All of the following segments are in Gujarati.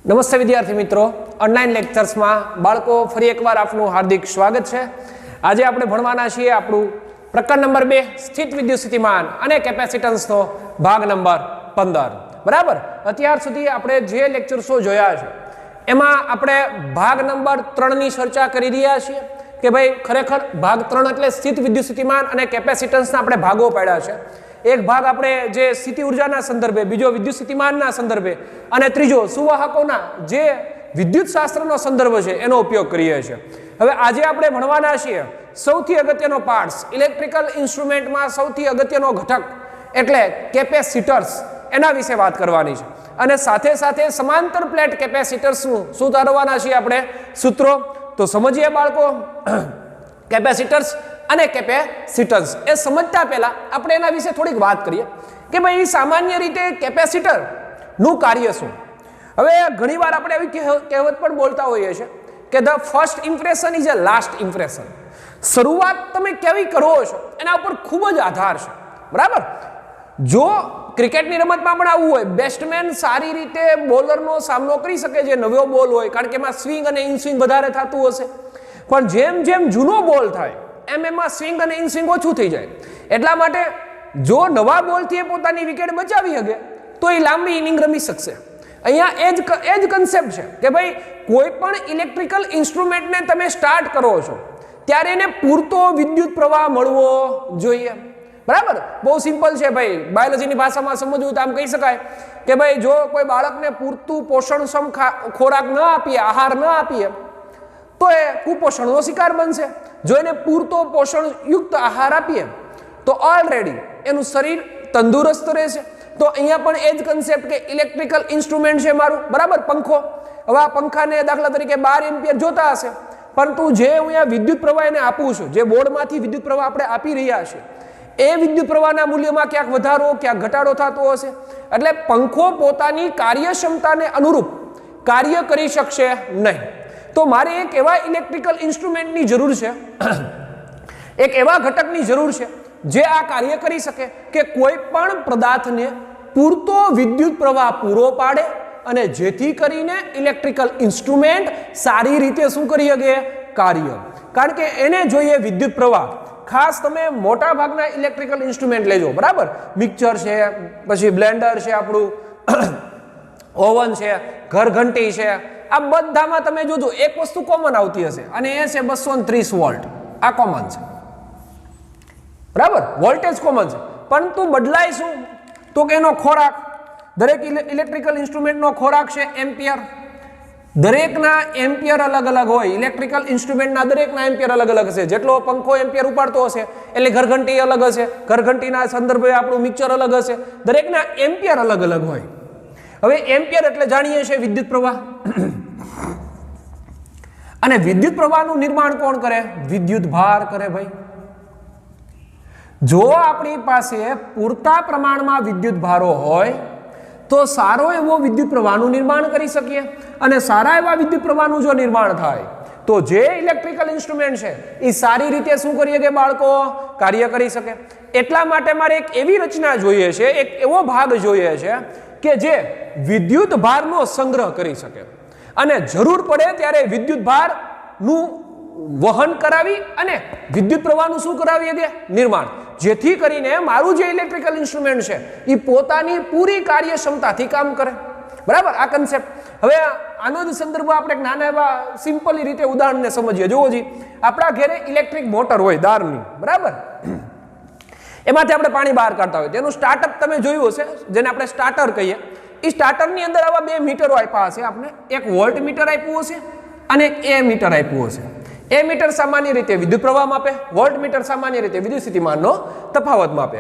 નમસ્તે વિદ્યાર્થી મિત્રો, ઓનલાઈન લેક્ચર્સમાં બાળકો ફરી એકવાર આપનું હાર્દિક સ્વાગત છે. આજે આપણે ભણવાના છીએ આપણું પ્રકરણ નંબર 2 સ્થિત વિદ્યુત સ્થિતિમાન અને કેપેસિટન્સનો ભાગ નંબર 15. બરાબર, અત્યાર સુધી આપણે જે લેક્ચર્સો જોયા છે એમાં આપણે ભાગ નંબર 3 ની ચર્ચા કરી રહ્યા છીએ કે ભાઈ ખરેખર ભાગ 3 એટલે સ્થિત વિદ્યુત સ્થિતિમાન અને કેપેસિટન્સના આપણે ભાગો પાડ્યા છે. એક ભાગ આપણે જે સ્થિતિ ઉર્જાના સંદર્ભે, બીજો વિદ્યુત સ્થિતિમાનના સંદર્ભે અને ત્રીજો સુવાહકોના જે વિદ્યુત શાસ્ત્રનો સંદર્ભ છે એનો ઉપયોગ કરીએ છીએ. હવે આજે આપણે ભણવાના છીએ સૌથી અગત્યનો પાર્ટ્સ, ઇલેક્ટ્રિકલ ઇન્સ્ટ્રુમેન્ટમાં સૌથી અગત્યનો ઘટક એટલે કેપેસિટર્સ, એના વિશે વાત કરવાની છે. અને સાથે સાથે સમાંતર પ્લેટ કેપેસિટર્સનું શું તારવવાના છીએ આપણે સૂત્રો. તો સમજીએ બાળકો, કેપેસિટર્સ અને કેપેસિટન્સ એ સમજતા પહેલા આપણે એના વિશે થોડીક વાત કરીએ કે ભાઈ સામાન્ય રીતે કેપેસિટર નું કાર્ય શું. હવે ઘણીવાર આપણે એવી કહેવત પણ બોલતા હોઈએ છીએ કે the first impression is a last impression. શરૂઆત તમે કેવી કરો છો એના ઉપર ખૂબ જ આધાર છે. બરાબર, જો ક્રિકેટની રમતમાં પણ આવું હોય, બેટ્સમેન સારી રીતે બોલરનો સામનો કરી શકે, જે નવો બોલ હોય, કારણ કે એમાં સ્વિંગ અને ઇનસ્વિંગ વધારે થતું હશે, પણ જેમ જેમ જૂનો બોલ થાય એમાં સ્વિંગ અને ઇનસ્વિંગ ઓછું થઈ જાય. એટલા માટે જો નવા બોલથી એ પોતાની વિકેટ બચાવી શકે તો એ લાંબી ઇનિંગ રમી શકશે. અહીંયા એ જ કન્સેપ્ટ છે કે ભાઈ કોઈ પણ ઇલેક્ટ્રિકલ ઇન્સ્ટ્રુમેન્ટને તમે સ્ટાર્ટ કરો છો ત્યારે એને પૂરતો વિદ્યુત પ્રવાહ મળવો જોઈએ. બરાબર, બહુ સિમ્પલ છે ભાઈ. બાયોલોજીની ભાષામાં સમજવું તો આમ કહી શકાય કે ભાઈ જો કોઈ બાળકને પૂરતું પોષણક્ષમ ખોરાક ન આપીએ, આહાર ન આપીએ તો એ કુપોષણનો શિકાર બનશે. જો એને પૂરતો પોષણયુક્ત આહાર આપીએ તો ઓલરેડી એનું શરીર તંદુરસ્ત રહેશે. તો અહીંયા પણ એ જ કન્સેપ્ટ કે ઇલેક્ટ્રિકલ ઇન્સ્ટ્રુમેન્ટ છે મારું, બરાબર, પંખો. હવે આ પંખાને દાખલા તરીકે 12 એમ્પિયર જોતા હશે, પરંતુ જે હું અહીંયા વિદ્યુત પ્રવાહ એને આપું છું, જે બોર્ડમાંથી વિદ્યુત પ્રવાહ આપણે આપી રહ્યા છીએ, એ વિદ્યુત પ્રવાહના મૂલ્યમાં ક્યાંક વધારો ક્યાંક ઘટાડો થતો હશે. એટલે પંખો પોતાની કાર્યક્ષમતાને અનુરૂપ કાર્ય કરી શકશે નહીં. તો મારે એક એવા ઇલેક્ટ્રિકલ ઇન્સ્ટ્રુમેન્ટની જરૂર છે, એક એવા ઘટકની જરૂર છે જે આ કાર્ય કરી શકે કે કોઈ પણ પદાર્થને પૂરતો વિદ્યુત પ્રવાહ પૂરો પાડે અને જેથી કરીને ઇલેક્ટ્રિકલ ઇન્સ્ટ્રુમેન્ટ સારી રીતે શું કરી શકે? કાર્ય. કારણ કે એને જોઈએ વિદ્યુત પ્રવાહ. ખાસ તમે મોટા ભાગના ઇલેક્ટ્રિકલ ઇન્સ્ટ્રુમેન્ટ લેજો, બરાબર, મિક્સર છે, પછી બ્લેન્ડર છે, આપણું ઓવન છે, ઘરઘંટી છે, આ બધામાં તમે જોજો એક વસ્તુ કોમન આવતી હશે અને એ છે 230 વોલ્ટ. આ કોમન છે, બરાબર, વોલ્ટેજ કોમન છે, પરંતુ બદલાય શું? તો કે એનો ખોરાક. દરેક ઇલેક્ટ્રિકલ ઇન્સ્ટ્રુમેન્ટનો ખોરાક છે એમ્પિયર. દરેકના એમ્પિયર અલગ અલગ હોય. ઇલેક્ટ્રિકલ ઇન્સ્ટ્રુમેન્ટના દરેકના એમ્પિયર અલગ અલગ હશે. જેટલો પંખો એમ્પિયર ઉપાડતો હશે એટલે ઘરઘંટી અલગ હશે, ઘરઘંટીના સંદર્ભે આપણું મિક્સર અલગ હશે. દરેકના એમ્પિયર અલગ અલગ હોય. હવે એમ્પિયર એટલે જાણીએ છીએ વિદ્યુત પ્રવાહ. અને વિદ્યુત પ્રવાહનું નિર્માણ કોણ કરે? વિદ્યુત ભાર કરે ભાઈ. જો આપણી પાસે પૂરતા પ્રમાણમાં વિદ્યુત ભારો હોય તો સારો એવો વિદ્યુત પ્રવાહનું નિર્માણ કરી શકીએ. અને સારા એવા વિદ્યુત પ્રવાહનું જો નિર્માણ થાય તો જે ઇલેક્ટ્રિકલ ઇન્સ્ટ્રુમેન્ટ છે એ સારી રીતે શું કરીએ કે બાળકો કાર્ય કરી શકે. એટલા માટે મારે એક એવી રચના જોઈએ છે, એક એવો ભાગ જોઈએ છે કે જે વિદ્યુત ભારનો સંગ્રહ કરી શકે અને જરૂર પડે ત્યારે વિદ્યુત ભારનું વહન કરાવી અને વિદ્યુત પ્રવાહનું શું કરાવીએ કે નિર્માણ, જેથી કરીને મારું જે ઇલેક્ટ્રિકલ ઇન્સ્ટ્રુમેન્ટ છે એ પોતાની પૂરી કાર્યક્ષમતાથી કામ કરે. બરાબર, આ કન્સેપ્ટ. હવે આનો જ સંદર્ભ આપણે એક નાના એવા સિમ્પલી રીતે ઉદાહરણને સમજીએ. જુઓ જી, આપણા ઘરે ઇલેક્ટ્રિક મોટર હોય દારની, બરાબર, એમાંથી આપણે પાણી બહાર કાઢતા હોય. તેનું સ્ટાર્ટઅપ તમે જોયું હશે, જેને આપણે સ્ટાર્ટર કહીએ. એ સ્ટાર્ટરની અંદર આવા 2 મીટરો આપ્યા હશે આપણે. એક વોલ્ટ મીટર આપ્યું હશે અને એક એ મીટર આપ્યું હશે. એ મીટર સામાન્ય રીતે વિદ્યુત પ્રવાહ માપે, વોલ્ટ મીટર સામાન્ય રીતે વિદ્યુત સ્થિતિમાનનો તફાવત માપે.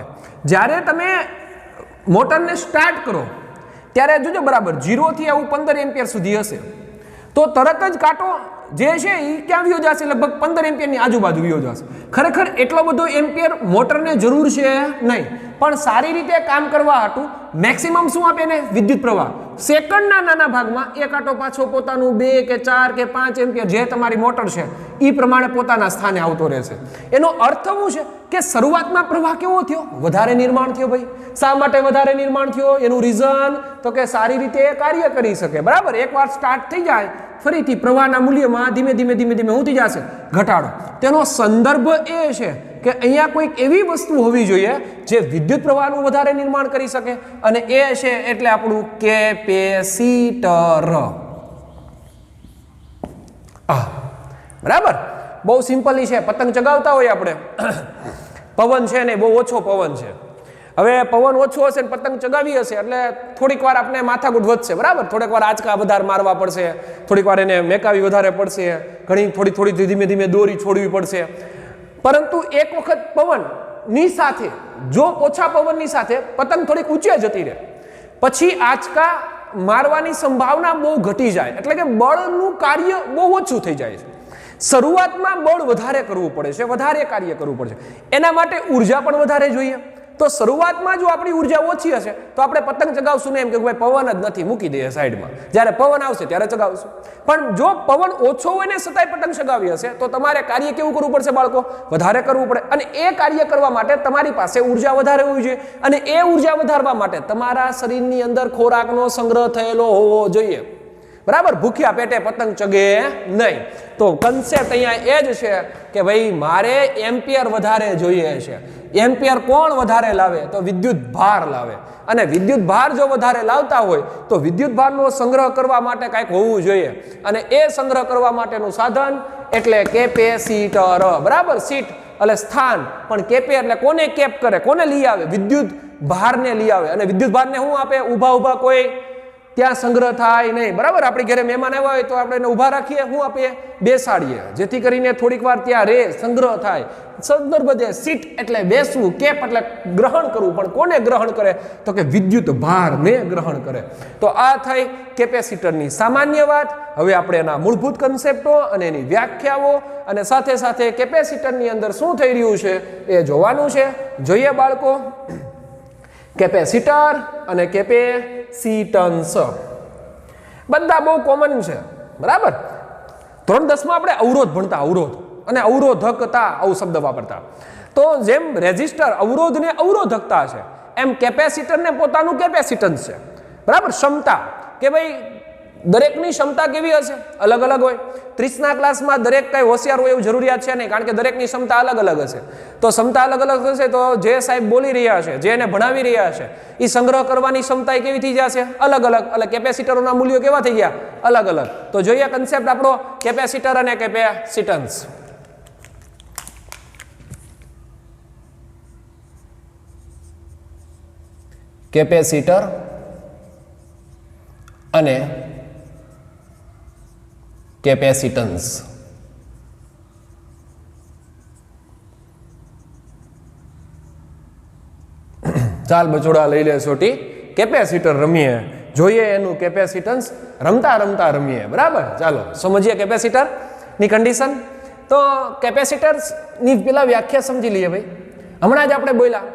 જ્યારે તમે મોટરને સ્ટાર્ટ કરો ત્યારે જોજો, બરાબર, 0 થી આવું 15 એમ્પિયર સુધી હશે તો તરત જ કાંટો જે છે એ ક્યાં વ્યો જશે? લગભગ 15 એમ્પિયરની આજુબાજુ વ્યો જશે. ખરેખર એટલો બધો એમ્પિયર મોટરને જરૂર છે નહીં, પણ સારી રીતે કામ કરવા હાટું મેક્સિમમ શું આપે ને? વિદ્યુત પ્રવાહ. સેકન્ડના નાના ભાગમાં એ કાંટો પાછો પોતાનું 2 કે 4 કે 5 એમ્પિયર જે તમારી મોટર છે એ પ્રમાણે પોતાના સ્થાને આવતો રહેશે. એનો અર્થ શું છે કે શરૂઆતમાં પ્રવાહ કેવો થયો? વધારે નિર્માણ થયો ભાઈ. શા માટે વધારે નિર્માણ થયો? એનું રીઝન તો કે સારી રીતે કાર્ય કરી શકે, બરાબર. એકવાર સ્ટાર્ટ થઈ જાય ફરીથી પ્રવાહના મૂલ્યમાં ધીમે ધીમે ધીમે ધીમે શું થઈ જશે? ઘટાડો. તેનો સંદર્ભ એ છે કે અહીંયા કોઈક એવી વસ્તુ હોવી જોઈએ જે વિદ્યુત પ્રવાહનું વધારે નિર્માણ કરી શકે, અને એ છે એટલે આપણું કેપેસિટર. બરાબર. બહુ સિમ્પલી છે. પતંગ ચગાવતા હોય આપણે, પવન છે ને બહુ ઓછો પવન છે. હવે પવન ઓછો હશે ને પતંગ ચગાવી હશે એટલે થોડીક વાર આપણે માથાકૂટ વધશે, બરાબર. થોડીક વાર આંચકા વધારે મારવા પડશે, થોડીક વાર એને મેકાવી વધારે પડશે, ઘણી થોડી ધીમે ધીમે દોરી છોડવી પડશે. પરંતુ એક વખત પવનની સાથે, જો ઓછા પવનની સાથે પતંગ થોડીક ઊંચે જતી રહે, પછી આંચકા મારવાની સંભાવના બહુ ઘટી જાય, એટલે કે બળનું કાર્ય બહુ ઓછું થઈ જાય છે. શરૂઆતમાં બળ વધારે કરવું પડે છે, વધારે કાર્ય કરવું પડે છે. એના માટે ઉર્જા પણ વધારે જોઈએ. તો શરૂઆતમાં જો આપણી ઉર્જા ઓછી હશે તો આપણે પતંગ ચગાવશું ને એમ કે ભાઈ પવન જ નથી, મૂકી દઈએ સાઈડમાં, જ્યારે પવન આવશે ત્યારે ચગાવશું. પણ જો પવન ઓછો હોય ને છતાંય પતંગ ચગાવી હશે તો તમારે કાર્ય કેવું કરવું પડશે બાળકો? વધારે કરવું પડે. અને એ કાર્ય કરવા માટે તમારી પાસે ઉર્જા વધારે હોવી જોઈએ, અને એ ઉર્જા વધારવા માટે તમારા શરીરની અંદર ખોરાકનો સંગ્રહ થયેલો હોવો જોઈએ, બરાબર. ભૂખ્યા પેટે પતંગ ચગે નહીં. તો કન્સેપ્ટ અહીંયા એ જ છે કે ભાઈ મારે એમ્પિયર વધારે જોઈએ છે. એમ્પિયર કોણ વધારે લાવે? તો વિદ્યુત ભાર લાવે. અને વિદ્યુત ભાર જો વધારે લાવતા હોય તો વિદ્યુત ભારનો સંગ્રહ કરવા માટે કાંઈક હોવું જોઈએ, અને એ સંગ્રહ કરવા માટેનું સાધન એટલે કેપેસિટર, બરાબર. સીટ એટલે સ્થાન, પણ કેપે એટલે કોને કેપ કરે, કોને લઈ આવે? વિદ્યુત ભારને લઈ આવે. અને વિદ્યુત ભારને શું આપે? ઊભા કોઈ ત્યાં સંગ્રહ થાય નહીં, બરાબર. આપણી ઘરે મહેમાન આવ્યા હોય તો આપણે એને ઊભા રાખીએ, શું આપીએ? બેસાડીએ, જેથી કરીને થોડીક વાર ત્યાં રહે, સંગ્રહ થાય. સંદર્ભ દે. સીટ એટલે બેસવું, કેપ એટલે ગ્રહણ કરવું, પણ કોને ગ્રહણ કરે? તો કે વિદ્યુત ભારને ગ્રહણ કરે. તો આ થઈ કેપેસિટરની સામાન્ય વાત. હવે આપણે એના મૂળભૂત કન્સેપ્ટો અને એની વ્યાખ્યાઓ અને સાથે સાથે કેપેસિટરની અંદર શું થઈ રહ્યું છે એ જોવાનું છે. જોઈએ બાળકો, કેપેસિટર અને કેપેસિટન્સ બધા બહુ કોમન છે, બરાબર. ધોરણ 10 માં આપણે અવરોધ ભણતા, અવરોધ અને અવરોધકતા આવું શબ્દ વાપરતા. તો જેમ રેઝિસ્ટર અવરોધને અવરોધકતા છે, એમ કેપેસિટરને પોતાનું કેપેસિટન્સ છે, બરાબર. ક્ષમતા કે ભાઈ દરેકની ક્ષમતા કેવી હશે? અલગ અલગ હોય. 30ના ક્લાસમાં દરેક કઈ હોશિયાર હોય એવું જરૂરિયાત છે નહીં, કારણ કે દરેકની ક્ષમતા અલગ અલગ હશે. તો ક્ષમતા અલગ અલગ હશે તો જે સાહેબ બોલી રહ્યા છે, જે એને ભણાવી રહ્યા છે, એ સંગ્રહ કરવાની ક્ષમતા કેવી થઈ જશે? અલગ અલગ. એટલે કેપેસિટરોના મૂલ્યો કેવા થઈ ગયા? અલગ અલગ. તો જોઈએ કન્સેપ્ટ આપણો કેપેસિટર અને કેપેસિટન્સ. કેપેસિટર અને કેપેસિટન્સ. ચાલ બચોડા લઈ લે છોટી, કેપેસિટર રમીએ, જોઈએ એનું કેપેસિટન્સ રમતા રમતા રમીએ, બરાબર. ચાલો સમજીએ કેપેસિટર ની કન્ડિશન. તો કેપેસિટર્સ ની પેલા વ્યાખ્યા સમજી લઈએ ભાઈ. હમણાં જ આપણે બોલ્યા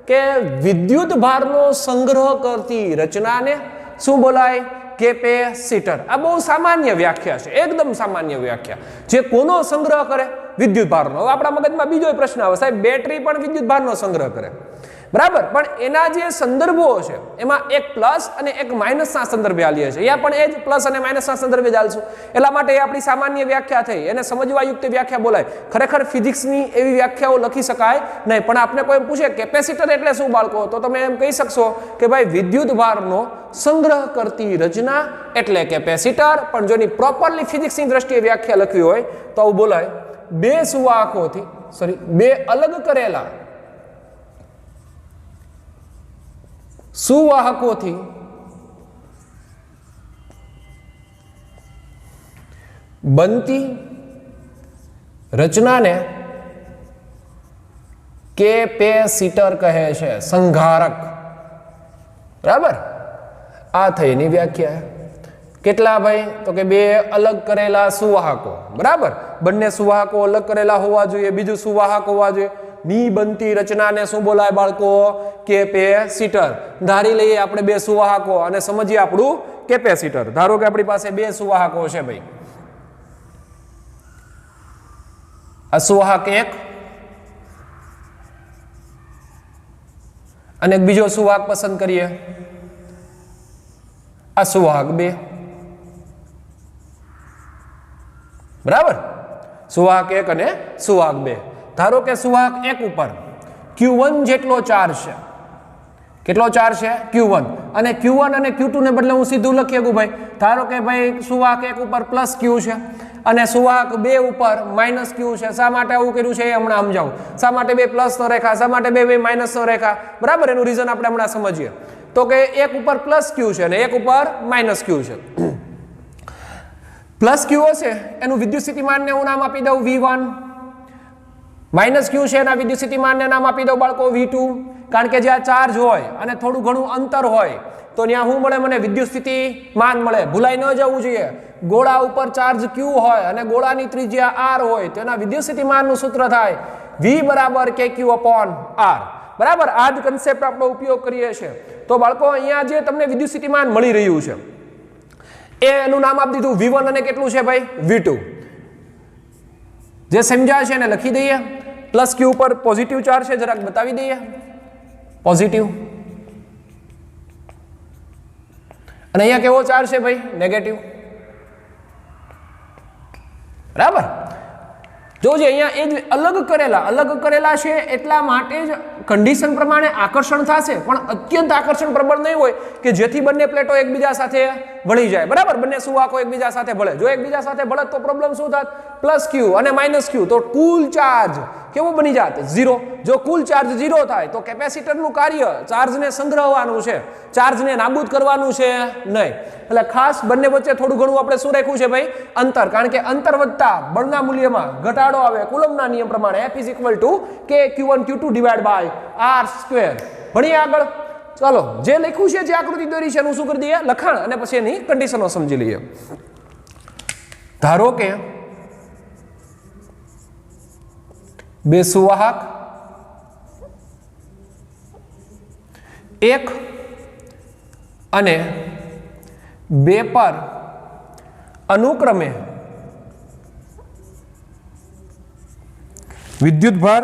કે વિદ્યુત ભારનો સંગ્રહ કરતી રચનાને શું બોલાય? કેપેસિટર. આ બહુ સામાન્ય વ્યાખ્યા છે, એકદમ સામાન્ય વ્યાખ્યા. જે કોનો સંગ્રહ કરે? વિદ્યુત ભારનો. હવે આપણા મગજમાં બીજો પ્રશ્ન આવે, સાહેબ બેટરી પણ વિદ્યુત ભારનો સંગ્રહ કરે, બરાબર. પણ એના જે સંદર્ભો છે એમાં એક પ્લસ અને એક માઇનસના સંદર્ભે આલીએ છે. અહીંયા પણ એ જ પ્લસ અને માઇનસના સંદર્ભે ચાલશું. એટલા માટે એ આપણી સામાન્ય વ્યાખ્યા થઈ, એને સમજવા યુક્ત વ્યાખ્યા બોલાય. ખરેખર ફિઝિક્સની એવી વ્યાખ્યાઓ લખી શકાય નહીં. પણ આપણે કોઈ પૂછે કેપેસિટર એટલે શું બાળકો, તો તમે એમ કહી શકશો કે ભાઈ વિદ્યુત ભારનો સંગ્રહ કરતી રચના એટલે કેપેસિટર. પણ જો એની પ્રોપરલી ફિઝિક્સની દ્રષ્ટિએ વ્યાખ્યા લખવી હોય તો આવું બોલાય: બે સુવાહકોથી બે અલગ કરેલા સુવાહકોથી બનતી રચનાને કેપેસિટર કહે છે, સંઘારક, બરાબર. આ થઈ એની વ્યાખ્યા. કેટલા ભાઈ? તો કે બે અલગ કરેલા સુવાહકો, બરાબર. બંને સુવાહકો અલગ કરેલા હોવા જોઈએ, બીજું સુવાહક હોવા જોઈએ. ની બનતી રચનાને શું બોલાય બાળકો? કેપેસિટર. ધારી લઈએ આપણે બે સુવાહકો અને સમજીએ આપણું કેપેસિટર. ધારો કે આપણી પાસે બે સુવાહકો છે ભાઈ. આ સુવાહક 1 અને એક બીજો સુવાહક પસંદ કરીએ, આ સુવાહક 2, બરાબર, સુવાહક 1 અને સુવાહક 2. ધારો કે સુવાહક 1 ઉપર Q1 જેટલો ચાર્જ છે. કેટલો ચાર્જ છે? Q1. અને Q1 અને Q2 ને બદલે હું સીધું લખી શકું ભાઈ. ધારો કે ભાઈ સુવાહક 1 ઉપર પ્લસ Q છે અને સુવાહક 2 ઉપર માઇનસ Q છે. શા માટે આવું કર્યું છે એ હમણાં સમજાવું. શા માટે 2 પ્લસ નો રેખા, શા માટે 2 માઇનસ નો રેખા, બરાબર, એનું રીઝન આપણે હમણાં સમજીએ. તો કે 1 ઉપર પ્લસ Q છે અને 1 ઉપર માઇનસ Q છે. પ્લસ Q હશે એનું વિદ્યુત સ્થિતિમાનને હું નામ આપી દઉં V1. માઇનસ Q છે એના વિદ્યુત સ્થિતિમાનને નામ આપી દઉં બાળકો V2. કારણ કે જ્યાં ચાર્જ હોય અને થોડું ઘણું અંતર હોય તો ત્યાં શું મળે? મને વિદ્યુત સ્થિતિમાન મળે. ભૂલાઈ ન જવું જોઈએ. ગોળા ઉપર ચાર્જ Q હોય અને ગોળાની ત્રિજ્યા R હોય તો એના વિદ્યુત સ્થિતિમાનનું સૂત્ર થાય V બરાબર KQ/R. બરાબર, આ જ કન્સેપ્ટ આપણે ઉપયોગ કરીએ છીએ. તો બાળકો અહીંયા જે તમને વિદ્યુત સ્થિતિમાન મળી રહ્યું છે એનું નામ આપી દીધું V1 અને કેટલું છે ભાઈ? V2. જે સમજાય છે એને લખી દઈએ. પ્લસ Q ઉપર પોઝિટિવ ચાર્જ છે, જરાક બતાવી દઈએ. પોઝિટિવ. અને અહીંયા કેવો ચાર્જ છે ભાઈ? નેગેટિવ. બરાબર, જોજે અહીંયા એ જ અલગ કરેલા છે એટલા માટે જ કન્ડિશન પ્રમાણે આકર્ષણ થશે, પણ અત્યંત આકર્ષણ પ્રબળ નહીં હોય કે જેથી બંને પ્લેટો એકબીજા સાથે ભળી જાય. બરાબર, બંને સુવાહકો એકબીજા સાથે ભળે. જો એકબીજા સાથે ભળે તો પ્રોબ્લેમ શું થાત? પ્લસ Q અને માઇનસ Q, તો કુલ ચાર્જ કેવો બની જાત? 0. જો કુલ ચાર્જ 0 થાય તો કેપેસિટરનું કાર્ય ચાર્જને સંગ્રહવાનું છે, ચાર્જને નાબૂદ કરવાનું છે નહીં. એટલે ખાસ બંને વચ્ચે થોડું ઘણું આપણે શું રાખ્યું છે ભાઈ? અંતર. કારણ કે અંતર વધતા બળના મૂલ્યમાં ઘટાડો આવે. કુલમના નિયમ પ્રમાણે F = KQ1Q2/R². ભણીએ આગળ. ચાલો, જે લખ્યું છે, જે આકૃતિ દોરી છે એનું શું કરી દઈએ? લખાણ, અને પછી એની કન્ડિશનો સમજી લઈએ. ધારો કે 2 સુવાહક, 1 અને 2 પર અનુક્રમે વિદ્યુત ભાર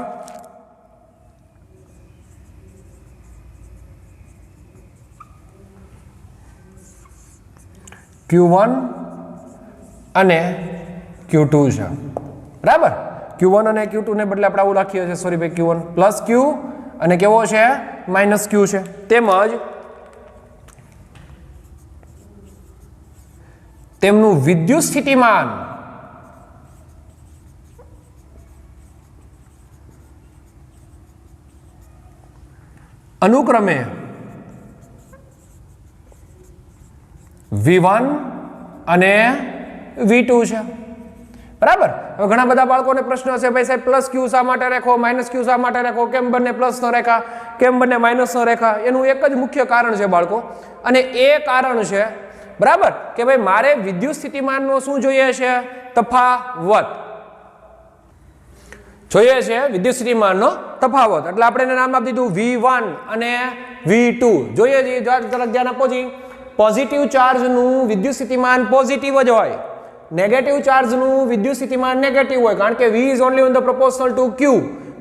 Q1 અને Q2 છે. બરાબર, Q1 અને Q2 ને બદલે આપણે આવું લખીએ છીએ, સોરી ભાઈ, Q1 પ્લસ Q અને કેવો છે? માઇનસ Q છે. તેમજ તેમનું વિદ્યુત સ્થિતિમાન અનુક્રમે V1 અને V2 છે. બરાબર, હવે ઘણા બધા બાળકોને પ્રશ્ન હશે, ભાઈ સાહેબ પ્લસ Q શા માટે રાખો, માઇનસ Q શા માટે રાખો, કેમ બંને પ્લસ નો રેખા, કેમ બંને માઇનસ નો રેખા? એનું એક જ મુખ્ય કારણ છે બાળકો, અને એ કારણ છે બરાબર કે ભાઈ મારે વિદ્યુત સ્થિતિમાનનો શું જોઈએ છે? તફાવત જોઈએ છે, વિદ્યુત સ્થિતિમાનનો તફાવત. એટલે આપણે એને નામ આપી દીધું V1 અને V2. જોઈએ છે, જરાક ધ્યાન આપો જી. પોઝિટિવ ચાર્જનું વિદ્યુત સ્થિતિમાન પોઝિટિવ જ હોય, નેગેટિવ ચાર્જનું વિદ્યુત સ્થિતિમાન નેગેટિવ હોય, કારણ કે V is only on the proportional to Q.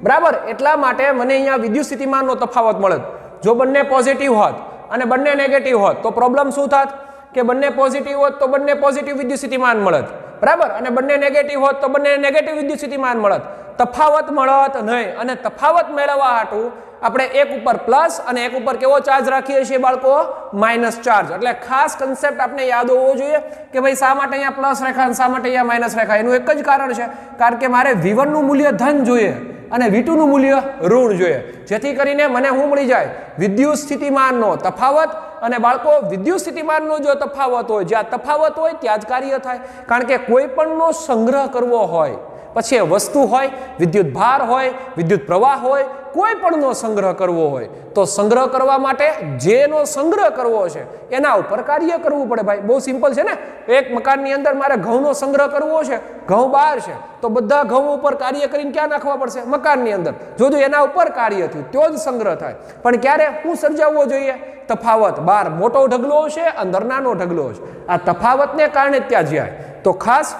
બરાબર, એટલા માટે મને અહીંયા વિદ્યુત સ્થિતિમાનનો તફાવત મળે. જો બંને પોઝિટિવ હોત અને બંને નેગેટિવ હોત તો પ્રોબ્લેમ શું થાત? કે બંને પોઝિટિવ હોત તો બંને પોઝિટિવ વિદ્યુત સ્થિતિમાન મળત. બરાબર, અને બંને નેગેટિવ હોત તો બંને નેગેટિવ વિદ્યુત સ્થિતિમાન મળત. તફાવત મળત નહીં. અને તફાવત મેળવવા હાટું આપણે એક ઉપર પ્લસ અને એક ઉપર કેવો ચાર્જ રાખીએ છીએ બાળકો? Minus charge. એટલે ખાસ કન્સેપ્ટ આપણે યાદ હોવો જોઈએ કે ભાઈ શા માટે અહીંયા પ્લસ રેખા અને શા માટે અહીંયા માઇનસ રેખા? એનું એક જ કારણ છે, કારણ કે મારે V1 નું મૂલ્ય ધન જોઈએ અને V2 નું મૂલ્ય ઋણ જોઈએ, જેથી કરીને મને શું મળી જાય? વિદ્યુત સ્થિતિમાનનો તફાવત. અને બાળકો, વિદ્યુત સ્થિતિમાનનો જો તફાવત હોય, જ્યાં તફાવત હોય ત્યાં જ કાર્ય થાય. કારણ કે કોઈ પણનો સંગ્રહ કરવો હોય, પછી એ વસ્તુ હોય, વિદ્યુત ભાર હોય, વિદ્યુત પ્રવાહ હોય, કોઈ પણનો સંગ્રહ કરવો હોય તો સંગ્રહ કરવા માટે જેનો સંગ્રહ કરવો છે એના ઉપર કાર્ય કરવું પડે ભાઈ. બહુ સિમ્પલ છે ને. એક મકાનની અંદર મારે ઘઉંનો સંગ્રહ કરવો છે, ઘઉં બહાર છે, તો બધા ઘઉં ઉપર કાર્ય કરીને ક્યાં નાખવા પડશે? મકાનની અંદર. જો એના ઉપર કાર્ય થયું તો જ સંગ્રહ થાય. પણ ક્યારે શું સર્જાવવો જોઈએ? તફાવત. બહાર મોટો ઢગલો છે, અંદર નાનો ઢગલો છે. આ તફાવતને કારણે ત્યાં જાય. તો ખાસ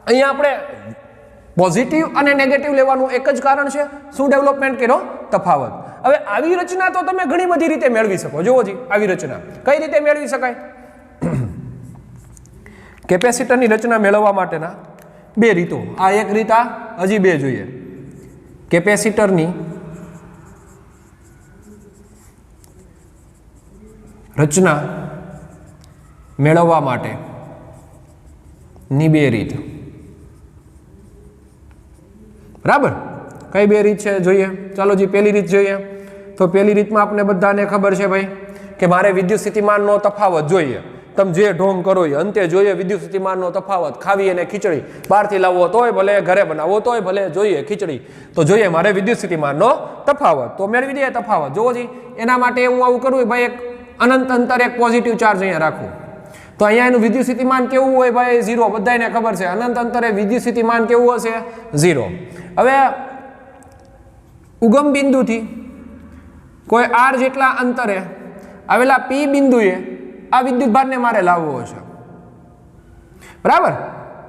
અહીંયા આપણે પોઝિટિવ અને નેગેટિવ લેવાનું એક જ કારણ છે. શું ડેવલપમેન્ટ કર્યો? તફાવત. હવે આવી રચના તો તમે ઘણી બધી રીતે મેળવી શકો. જુઓ જી, આવી રચના કઈ રીતે મેળવી શકાય? કેપેસિટરની રચના મેળવવા માટેના બે રીતો. આ એક રીત, આ હજી બે જોઈએ. કેપેસિટરની રચના મેળવવા માટે ની બે રીત. બરાબર, કઈ બે રીત છે જોઈએ? ચાલો જી, પહેલી રીત જોઈએ. તો પહેલી રીતમાં આપણે બધાને ખબર છે ભાઈ કે મારે વિદ્યુત સ્થિતિમાનનો તફાવત જોઈએ. તમે જે ઢોંગ કરો એ અંતે જોઈએ વિદ્યુત સ્થિતિમાનનો તફાવત. ખાવી અને ખીચડી બહારથી લાવવો તોય ભલે, ઘરે બનાવવો તોય ભલે, જોઈએ ખીચડી તો જોઈએ મારે વિદ્યુત સ્થિતિમાનનો તફાવત. તો મેળવી દઈએ તફાવત. જુઓ જી, એના માટે હું આવું કરું ભાઈ, એક અનંત અંતર એક પોઝિટિવ ચાર્જ અહીંયા રાખું. તો અહીંયા એનું વિદ્યુત સ્થિતિમાન કેવું હોય ભાઈ? 0. બધાને ખબર છે અનંત અંતરે વિદ્યુત સ્થિતિમાન કેવું હશે? 0. હવે ઉગમ બિંદુથી કોઈ r જેટલા અંતરે આવેલા p બિંદુએ આ વિદ્યુત ભારને મારે લાવવો છે. બરાબર,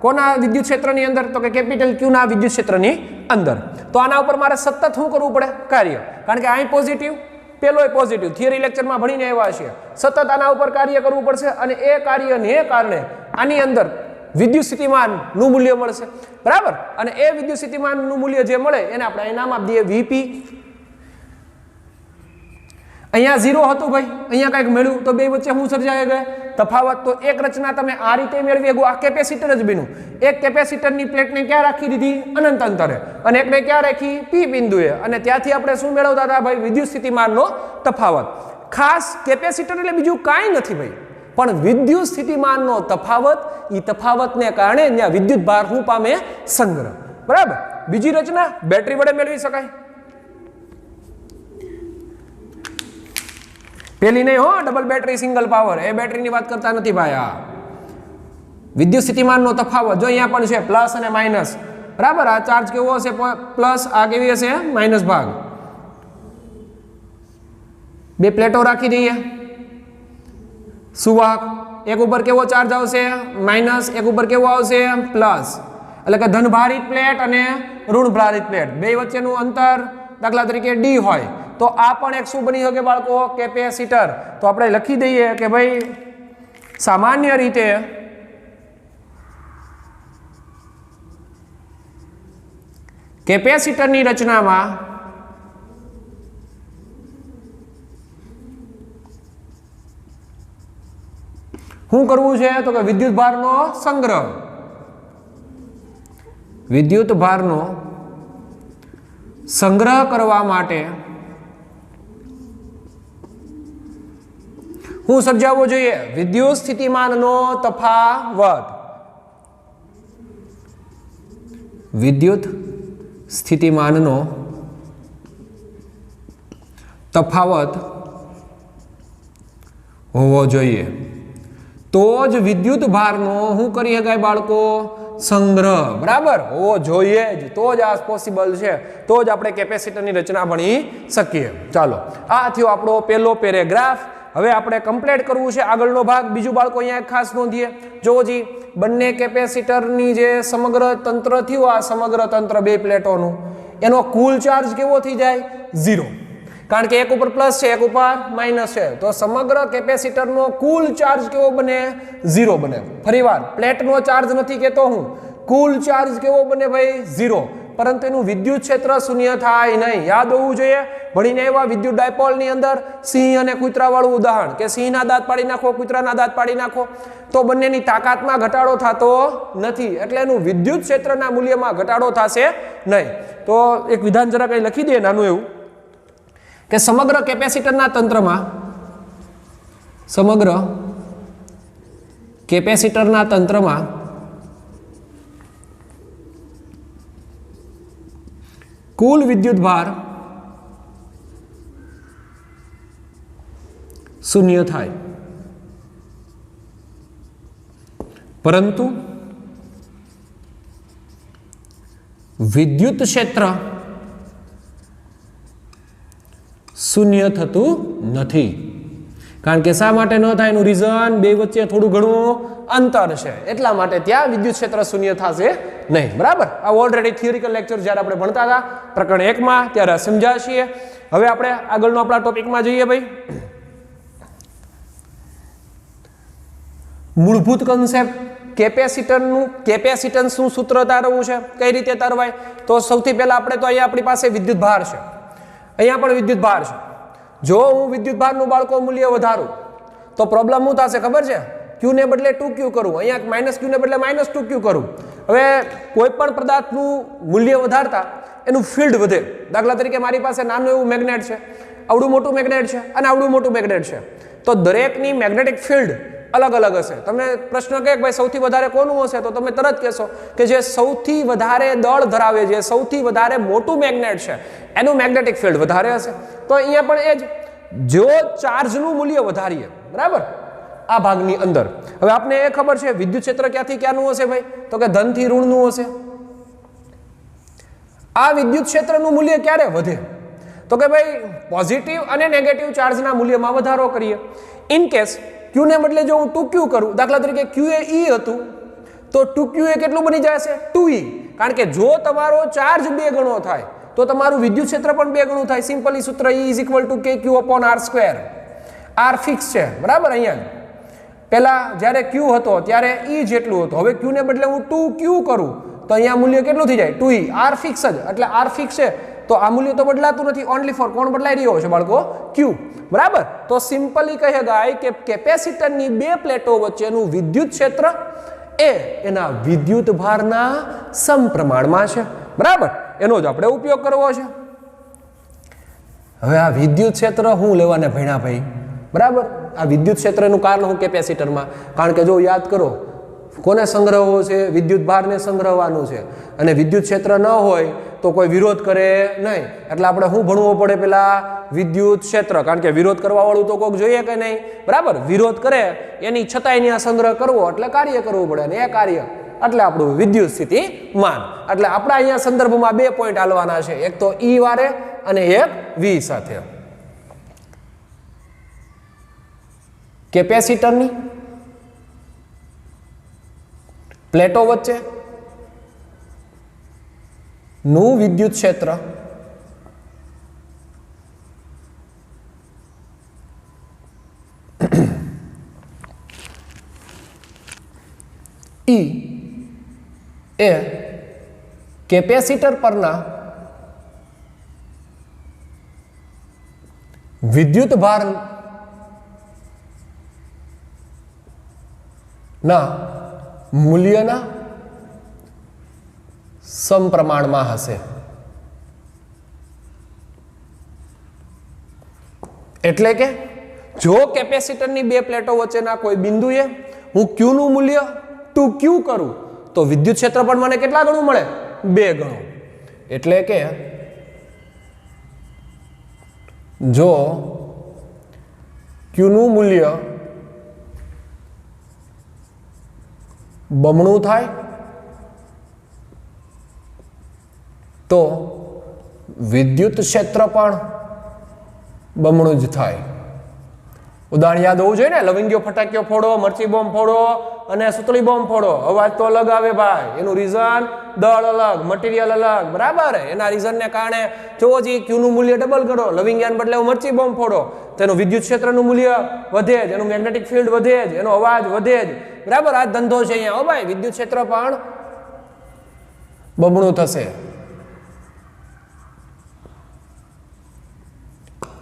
કોના વિદ્યુત ક્ષેત્રની અંદર? તો કે કેપિટલ Q ના વિદ્યુત ક્ષેત્રની અંદર. તો આના ઉપર મારે સતત શું કરવું પડે? કાર્ય. કારણ કે અહીં પોઝિટિવ, પેલો પોઝિટિવ, થિયરી લેક્ચરમાં ભણીને આવ્યા છીએ. સતત આના ઉપર કાર્ય કરવું પડશે અને એ કાર્યને કારણે આની અંદર વિદ્યુત સ્થિતિમાનનું મૂલ્ય મળશે. બરાબર, અને એ વિદ્યુત સ્થિતિમાનનું મૂલ્ય જે મળે એને આપણે અહીં નામ આપી દઈએ Vp. અહીંયા 0 હતું ભાઈ, અહીંયા કંઈક મળ્યું તો બે વચ્ચે શું સર્જાય ગયા? તફાવત. તો એક રચના તમે આ રીતે મેળવી શકો. આ કેપેસિટર જ બન્યું. એક કેપેસિટરની પ્લેટને ક્યાં રાખી દીધી? અનંત અંતરે. અને એકને ક્યાં રાખી? P બિંદુએ. અને ત્યાંથી આપણે શું મેળવતા હતા ભાઈ? વિદ્યુત સ્થિતિમાનનો તફાવત. ખાસ કેપેસિટર એટલે બીજું કાંઈ નથી ભાઈ, પણ વિદ્યુત સ્થિતિમાનનો તફાવત. એ તફાવતને કારણે ત્યાં વિદ્યુત ભાર શું પામે? સંગ્રહ. બરાબર. બીજી રચના બેટરી વડે મેળવી શકાય. પેલી નહીં હો, ડબલ બેટરી સિંગલ પાવર, એ બેટરીની વાત કરતા નથી ભાઈ. આ વિદ્યુત સ્થિતિમાનનો તફાવત જો અહીંયા પણ છે, પ્લસ અને માઇનસ. બરાબર, આ ચાર્જ કેવો હશે? પ્લસ. આ કેવી હશે? માઇનસ ભાગ. બે પ્લેટો રાખી દઈએ. સુવાહક, એક ઉપર કેવો ચાર્જ આવશે? માઇનસ. એક ઉપર કેવો આવશે? પ્લસ. એટલે કે ધન ભારિત પ્લેટ અને ઋણ ભારિત પ્લેટ, બે વચ્ચેનું અંતર દાખલા તરીકે d હોય તો આ પણ એક શું બની શકે બાળકો? કેપેસિટર. તો આપણે લખી દઈએ કે ભાઈ સામાન્ય રીતે કેપેસિટરની રચનામાં શું કરવું છે? તો કે વિદ્યુત ભારનો સંગ્રહ. વિદ્યુત ભારનો સંગ્રહ કરવા માટે શું સર્જાવવો જોઈએ? વિદ્યુત સ્થિતિમાનનો તફાવત. વિદ્યુત સ્થિતિમાનનો તફાવત હોવો જોઈએ. તો જ વિદ્યુત ભારનો શું કરી શકાય બાળકો? સંગ્રહ. બરાબર, હોવો જોઈએ જ. તો જ આ પોસિબલ છે. તો જ આપણે કેપેસિટરની રચના ભણી શકીએ. ચાલો, આ થયો આપણો પહેલો પેરેગ્રાફ. હવે આપણે કમ્પ્લીટ કરવું છે આગળનો ભાગ. બીજું બાળકો અહીંયા ખાસ નોંધીએ. જોવો જી, બંને કેપેસિટરની જે સમગ્ર તંત્ર થયું, આ સમગ્ર તંત્ર બે પ્લેટોનું, એનો કુલ ચાર્જ કેવો થઈ જાય? 0. કારણ કે એક ઉપર પ્લસ છે, એક ઉપર માઇનસ છે. તો સમગ્ર કેપેસિટરનો કુલ ચાર્જ કેવો બને? 0 બને. ફરીવાર, પ્લેટનો ચાર્જ નથી કહેતો હું, કુલ ચાર્જ કેવો બને ભાઈ? 0. પરંતુ એનું વિદ્યુત ક્ષેત્ર શૂન્ય થાય નહીં. યાદ હોવું જોઈએ. ભણીને એવા વિદ્યુત ડાયપોલની અંદર સિંહ અને કૂતરાવાળું ઉદાહરણ, કે સિંહના દાંત પાડી નાખો, કૂતરાના દાંત પાડી નાખો, તો બંનેની તાકાતમાં ઘટાડો થતો નથી. એટલે એનું વિદ્યુત ક્ષેત્રના મૂલ્યમાં ઘટાડો થશે નહીં. તો એક વિધાન જરા કંઈ લખી દે નાનું એવું, કે સમગ્ર કેપેસિટરના તંત્રમાં, સમગ્ર કેપેસિટરના તંત્રમાં કુલ વિદ્યુત ભાર શૂન્ય થાય, પરંતુ વિદ્યુત ક્ષેત્ર શૂન્ય થતું નથી. કારણ કે શા માટે ન થાય એનું રીઝન બે વચ્ચે થોડું ઘણું અંતર છે એટલા માટે ત્યાં વિદ્યુત ક્ષેત્ર શૂન્ય થશે નહીં. બરાબર, આ ઓલરેડી થિયરિકલ લેક્ચર જ્યારે આપણે ભણતા હતા પ્રકરણ 1 માં ત્યારે સમજ્યા છીએ. હવે આપણે આગળનો આપણા ટોપિકમાં જઈએ ભાઈ. મૂળભૂત કન્સેપ્ટ કેપેસિટન્સનું સૂત્ર તારવવું છે. કઈ રીતે તારવાય? તો સૌથી પહેલા આપણે તો અહીંયા આપણી પાસે વિદ્યુત ભાર છે, અહીંયા પણ વિદ્યુત ભાર છે. જો હું વિદ્યુત ભારનું બાળકો મૂલ્ય વધારું તો પ્રોબ્લેમ શું થશે ખબર છે? ક્યુ ને બદલે 2q કરું, અહીંયા માઇનસ ક્યુ ને બદલે -2q કરું. હવે કોઈ પણ પદાર્થનું મૂલ્ય વધારતા એનું ફિલ્ડ વધે. દાખલા તરીકે મારી પાસે નાનું એવું મેગ્નેટ છે, આવડું મોટું મેગ્નેટ છે અને આવડું મોટું મેગ્નેટ છે, તો દરેકની મેગ્નેટિક ફિલ્ડ અલગ અલગ હશે. તમને પ્રશ્ન કહે કે ભાઈ સૌથી વધારે કોનું હશે, તો તમે તરત કહેશો કે જે સૌથી વધારે દળ ધરાવે, જે સૌથી વધારે મોટું મેગ્નેટ છે એનું મેગ્નેટિક ફિલ્ડ વધારે હશે. તો અહીંયા પણ એ જ, જો ચાર્જનું મૂલ્ય વધારીએ, બરાબર, આ ભાગની અંદર. હવે આપને એ ખબર છે વિદ્યુત ક્ષેત્ર ક્યાંથી ક્યાંનું હશે ભાઈ? તો કે ધનથી ઋણનું હશે. આ વિદ્યુત ક્ષેત્રનું મૂલ્ય ક્યારે વધે? તો કે ભાઈ પોઝિટિવ અને નેગેટિવ ચાર્જના મૂલ્યમાં વધારો કરીએ. ઇન કેસ ક્યુ ને બદલે જો હું 2q કરું, દાખલા તરીકે ક્યુ એ E હતું તો 2q એ કેટલું બની જશે? 2e. કારણ કે જો તમારો ચાર્જ 2 ગણો થાય તો તમારું વિદ્યુત ક્ષેત્ર પણ 2 ગણું થાય. સિમ્પલી સૂત્ર E = kq/r². r ફિક્સ છે, બરાબર. અહીંયા પહેલા જ્યારે q હતો ત્યારે E જેટલું હતું, હવે q ને બદલે હું 2q કરું તો અહીંયા મૂલ્ય કેટલું થઈ જાય? 2e. r ફિક્સ જ, એટલે r ફિક્સ છે તો આ મૂલ્ય તો બદલાતું નથી. ઓનલી ફોર કોણ બદલાઈ રહ્યો છે બાળકો? q. બરાબર. તો સિમ્પલી કહે ગાય કે કેપેસિટરની બે પ્લેટો વચ્ચેનું વિદ્યુત ક્ષેત્ર એ એના વિદ્યુત ભારના સમપ્રમાણમાં છે. બરાબર, એનો જ આપણે ઉપયોગ કરવો છે. હવે આ વિદ્યુત ક્ષેત્ર હું લેવાને ભણ્યા ભાઈ, બરાબર. આ વિદ્યુત ક્ષેત્રનું કારણ હું કેપેસિટરમાં, કારણ કે જો યાદ કરો કોને સંગ્રહવો છે? વિદ્યુત ભારને સંગ્રહવાનું છે. અને વિદ્યુત ક્ષેત્ર ન હોય તો કોઈ વિરોધ કરે નહીં, એટલે આપણે શું ભણવું પડે? પેલા વિદ્યુત ક્ષેત્ર, કારણ કે વિરોધ કરવા વાળું તો કોઈક જોઈએ કે નહીં, બરાબર. વિરોધ કરે એની છતાંય સંગ્રહ કરવો એટલે કાર્ય કરવું પડે, અને એ કાર્ય એટલે આપણું વિદ્યુત સ્થિતિમાન. એટલે આપણા અહીંયા સંદર્ભમાં 2 પોઈન્ટ હાલવાના છે, એક તો E વારે અને એક V સાથે. કેપેસિટરની પ્લેટો વચ્ચે નું વિદ્યુત ક્ષેત્ર E એ કેપેસિટર પરના વિદ્યુત ભાર ના મૂલ્યના સમપ્રમાણમાં હશે. એટલે કે જો કેપેસિટરની બે પ્લેટો વચ્ચેના કોઈ બિંદુએ હું Q નું મૂલ્ય 2Q કરું તો વિદ્યુત ક્ષેત્ર પણ મને કેટલા ગણું મળે? 2 ગણું. એટલે કે જો Q નું મૂલ્ય બમણું થાય તો વિદ્યુત ક્ષેત્ર પણ બમણું જ થાય. ઉદાહરણ યાદ હોવું જોઈએ ને, લવિંગિયો ફટાકિયો ફોડો, મરચી બોમ્બ ફોડો અને સુતળી બોમ્બ ફોડો, અવાજ તો અલગ આવે ભાઈ. એનું રીઝન દળ અલગ, મટીરિયલ અલગ, બરાબર. એના રીઝનને કારણે જોવો જી Q નું મૂલ્ય ડબલ કરો, લવિંગિયાને બદલે મરચી બોમ્બ ફોડો, તેનું વિદ્યુત ક્ષેત્રનું મૂલ્ય વધે જ, એનું મેગ્નેટિક ફિલ્ડ વધે જ, એનો અવાજ વધે જ, બરાબર. આ ધંધો છે અહીંયા. ઓ ભાઈ, વિદ્યુત ક્ષેત્ર પણ બમણું થશે.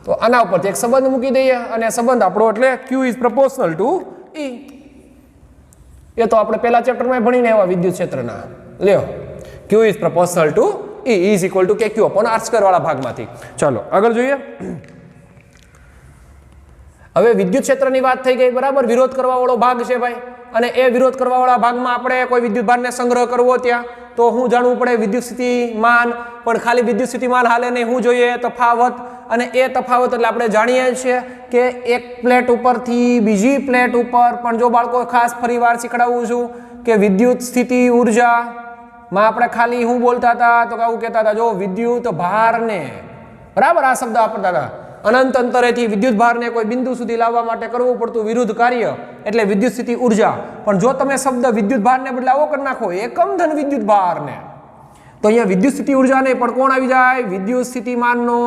તો આના ઉપરથી એક સંબંધ મૂકી દઈએ, અને સંબંધ આપણો એટલે Q is proportional to E. એ તો આપણે પહેલા ચેપ્ટરમાં ભણીને આવ્યા વિદ્યુત ક્ષેત્રના. લ્યો, Q is proportional to E is equal to kq/r² વાળા ભાગમાંથી. ચાલો આગળ જોઈએ. હવે વિદ્યુત ક્ષેત્રની વાત થઈ ગઈ, બરાબર. વિરોધ કરવા વાળો ભાગ છે ભાઈ, અને એ વિરોધ કરવા વાળા ભાગમાં આપણે કોઈ વિદ્યુત ભારને સંગ્રહ કરવો ત્યાં તો શું જાણવું પડે? વિદ્યુત સ્થિતિમાન. પણ ખાલી વિદ્યુત સ્થિતિમાન હાલે નહીં, શું જોઈએ? તફાવત. અને એ તફાવત એટલે આપણે જાણીએ છીએ કે એક પ્લેટ ઉપરથી બીજી પ્લેટ ઉપર, પણ જો બાળકો ખાસ ફરીવાર શીખડાવું છું કે વિદ્યુત સ્થિતિ ઉર્જામાં આપણે ખાલી શું બોલતા હતા? તો આવું કહેતા હતા, જો વિદ્યુત ભારને, બરાબર, આ શબ્દ વાપરતા હતા. અનંત અંતરેથી વિદ્યુત ભારને કોઈ બિંદુ સુધી લાવવા માટે કરવું પડતું વિરુદ્ધ કાર્ય એટલે વિદ્યુત સ્થિતિ ઉર્જા. પણ જો તમે શબ્દ વિદ્યુત ભારને બદલે આવો કરી નાખો એકમ ધન વિદ્યુત ભારને, તો અહીંયા વિદ્યુત સ્થિતિ ઉર્જા નહીં પણ કોણ આવી જાય? વિદ્યુત સ્થિતિમાનનો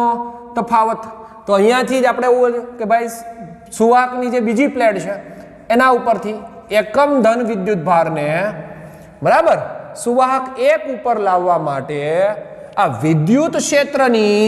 તફાવત. તો અહીંયાથી જ આપણે એવું કે ભાઈ સુવાહકની જે બીજી પ્લેટ છે એના ઉપરથી એકમ ધન વિદ્યુત ભારને બરાબર સુવાહક 1 ઉપર લાવવા માટે આ વિદ્યુત ક્ષેત્રની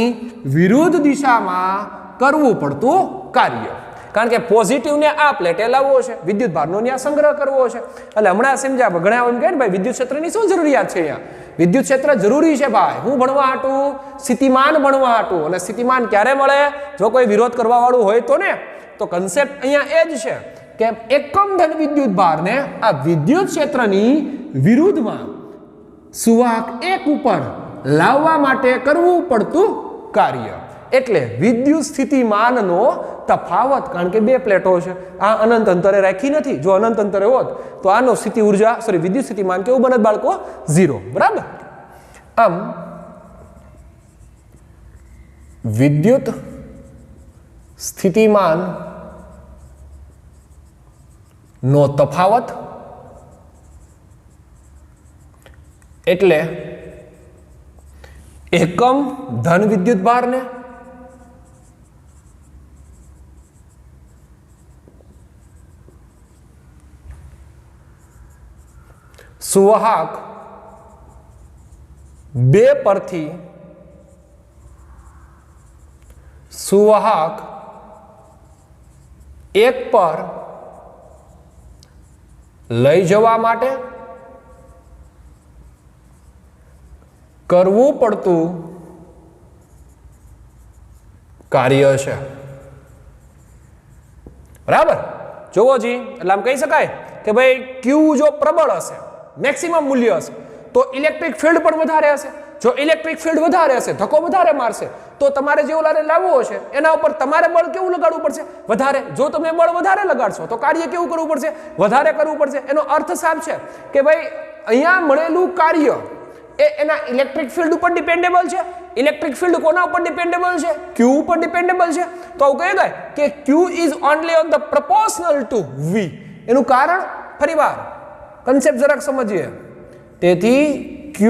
વિરુદ્ધ દિશામાં કરવું પડતું કાર્ય. કારણ કે પોઝિટિવને આ પ્લેટે લાવવો છે, વિદ્યુત ભારનો ત્યાં સંગ્રહ કરવો છે. એટલે હમણાં સમજ્યા ઘણા એમ કહે ને ભાઈ વિદ્યુત ક્ષેત્રની શું જરૂરિયાત છે? અહીંયા વિદ્યુત ક્ષેત્ર જરૂરી છે ભાઈ. હું ભણવા હાટું? સ્થિતિમાન ભણવા હાટું. અને સ્થિતિમાન ક્યારે મળે? જો કોઈ વિરોધ કરવા વાળું હોય તો ને. તો કન્સેપ્ટ અહીંયા એ જ છે કે એકમ ધન વિદ્યુત ભારને આ વિદ્યુત ક્ષેત્રની વિરુદ્ધમાં સુવાહક 1 ઉપર લાવવા માટે કરવું પડતું કાર્ય એટલે વિદ્યુત સ્થિતિમાનનો તફાવત. કારણ કે 2 પ્લેટો છે, આ અનંત અંતરે રાખી નથી. જો અનંત અંતરે હોત તો આનો સ્થિતિ ઉર્જા વિદ્યુત સ્થિતિમાન કેવું બને બાળકો? 0. બરાબર. આમ વિદ્યુત સ્થિતિમાન નો તફાવત એટલે એકમ ધન વિદ્યુત ભારને સુવાહક 2 પરથી સુવાહક 1 પર લઈ જવા માટે કરવું પડતું કાર્ય છે. બરાબર. જોવો જી, એટલે આમ કહી શકાય કે ભાઈ Q જો પ્રબળ હશે, મેક્સિમમ મૂલ્ય હશે, તો ઇલેક્ટ્રિક ફિલ્ડ પણ વધારે હશે. જો ઇલેક્ટ્રિક ફિલ્ડ વધારે હશે, ધક્કો વધારે મારશે, તો તમારે જે ઓલાને લાવવો હશે એના ઉપર તમારે બળ કેવું લગાડવું પડશે? વધારે. જો તમે બળ વધારે લગાડશો તો કાર્ય કેવું કરવું પડશે? વધારે કરવું પડશે. એનો અર્થ સાફ છે કે ભાઈ અહીંયા મળેલું કાર્ય એ એના ઇલેક્ટ્રિક ફિલ્ડ ઉપર ડિપેન્ડેબલ છે. ઇલેક્ટ્રિક ફિલ્ડ કોના ઉપર ડિપેન્ડેબલ છે? Q ઉપર ડિપેન્ડેબલ છે. તો આવું કહી જાય કે Q is only on the proportional two V. એનું કારણ ફરીવાર કન્સેપ્ટ જરાક સમજીએ. તેથી Q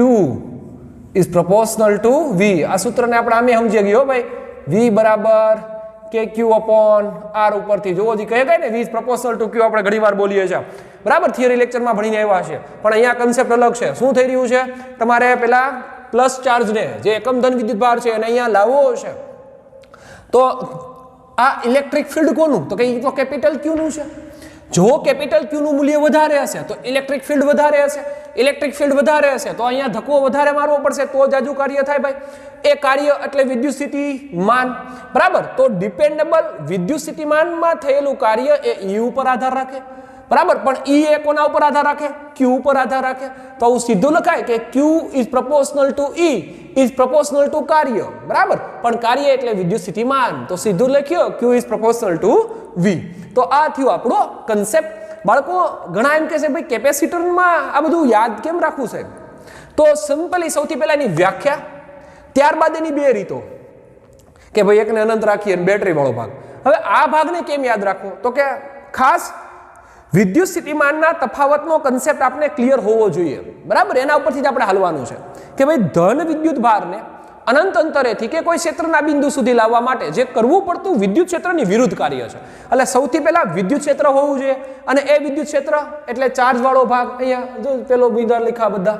is proportional two V. આ સૂત્રને આપણે આમે સમજી ગયો ભાઈ. V બરાબર KQ upon R ઉપરથી જોવો જી કહે ને V is proportional two Q આપણે ઘણીવાર બોલીએ છીએ. બરાબર. થિયરી લેક્ચરમાં ભણીને આવ્યા છે. પણ અહીંયા કન્સેપ્ટ અલગ છે. શું થઈ રહ્યું છે? તમારે પેલા પ્લસ ચાર્જને જે એકમ ધન વિદ્યુત ભાર છે એને અહીંયા લાવવો છે. તો આ ઇલેક્ટ્રિક ફિલ્ડ કોનું? તો કે તો કેપિટલ Q નું છે. જો કેપિટલ Q નું મૂલ્ય વધારે હશે તો ઇલેક્ટ્રિક ફિલ્ડ વધારે હશે. ઇલેક્ટ્રિક ફિલ્ડ વધારે હશે તો અહીંયા ધક્કો વધારે મારવો પડશે તો જાજુ કાર્ય થાય ભાઈ. એ કાર્ય એટલે વિદ્યુત સ્થિતિમાન. બરાબર. તો ડિપેન્ડેબલ વિદ્યુત સ્થિતિમાનમાં થયેલું કાર્ય એ E ઉપર આધાર રાખે. બરાબર. પણ E એ કોના ઉપર આધાર રાખે? Q ઉપર આધાર રાખે. તો આવું સીધું લખાય કે Q is proportional two E is proportional two કાર્ય. બરાબર. પણ કાર્ય એટલે વિદ્યુત સ્થિતિમાન. તો સીધું લખ્યો Q is proportional two V. તો આ થયું આપણો કન્સેપ્ટ. બાળકો ઘણા એમ કહે છે ભાઈ કેપેસિટરમાં આ બધું યાદ કેમ રાખવું છે? તો સિમ્પલી સૌથી પહેલા એની વ્યાખ્યા, ત્યારબાદ એની 2 રીતો કે ભાઈ એકને અનંત રાખીએ અને બેટરી વાળો ભાગ. હવે આ ભાગને કેમ યાદ રાખવો? તો કે ખાસ વિદ્યુત સ્થિતિમાનના તફાવતનો કન્સેપ્ટ આપણે ક્લિયર હોવો જોઈએ. બરાબર. એના ઉપરથી જ આપણે હાલવાનું છે કે ભાઈ ધન વિદ્યુત ભારને અનંત અંતરેથી કે કોઈ ક્ષેત્રના બિંદુ સુધી લાવવા માટે જે કરવું પડતું વિદ્યુત ક્ષેત્રની વિરુદ્ધ કાર્ય છે. એટલે સૌથી પહેલા વિદ્યુત ક્ષેત્ર હોવું જોઈએ. અને એ વિદ્યુત ક્ષેત્ર એટલે ચાર્જ વાળો ભાગ. અહીંયા જો પેલો બીજા લખ્યા બધા.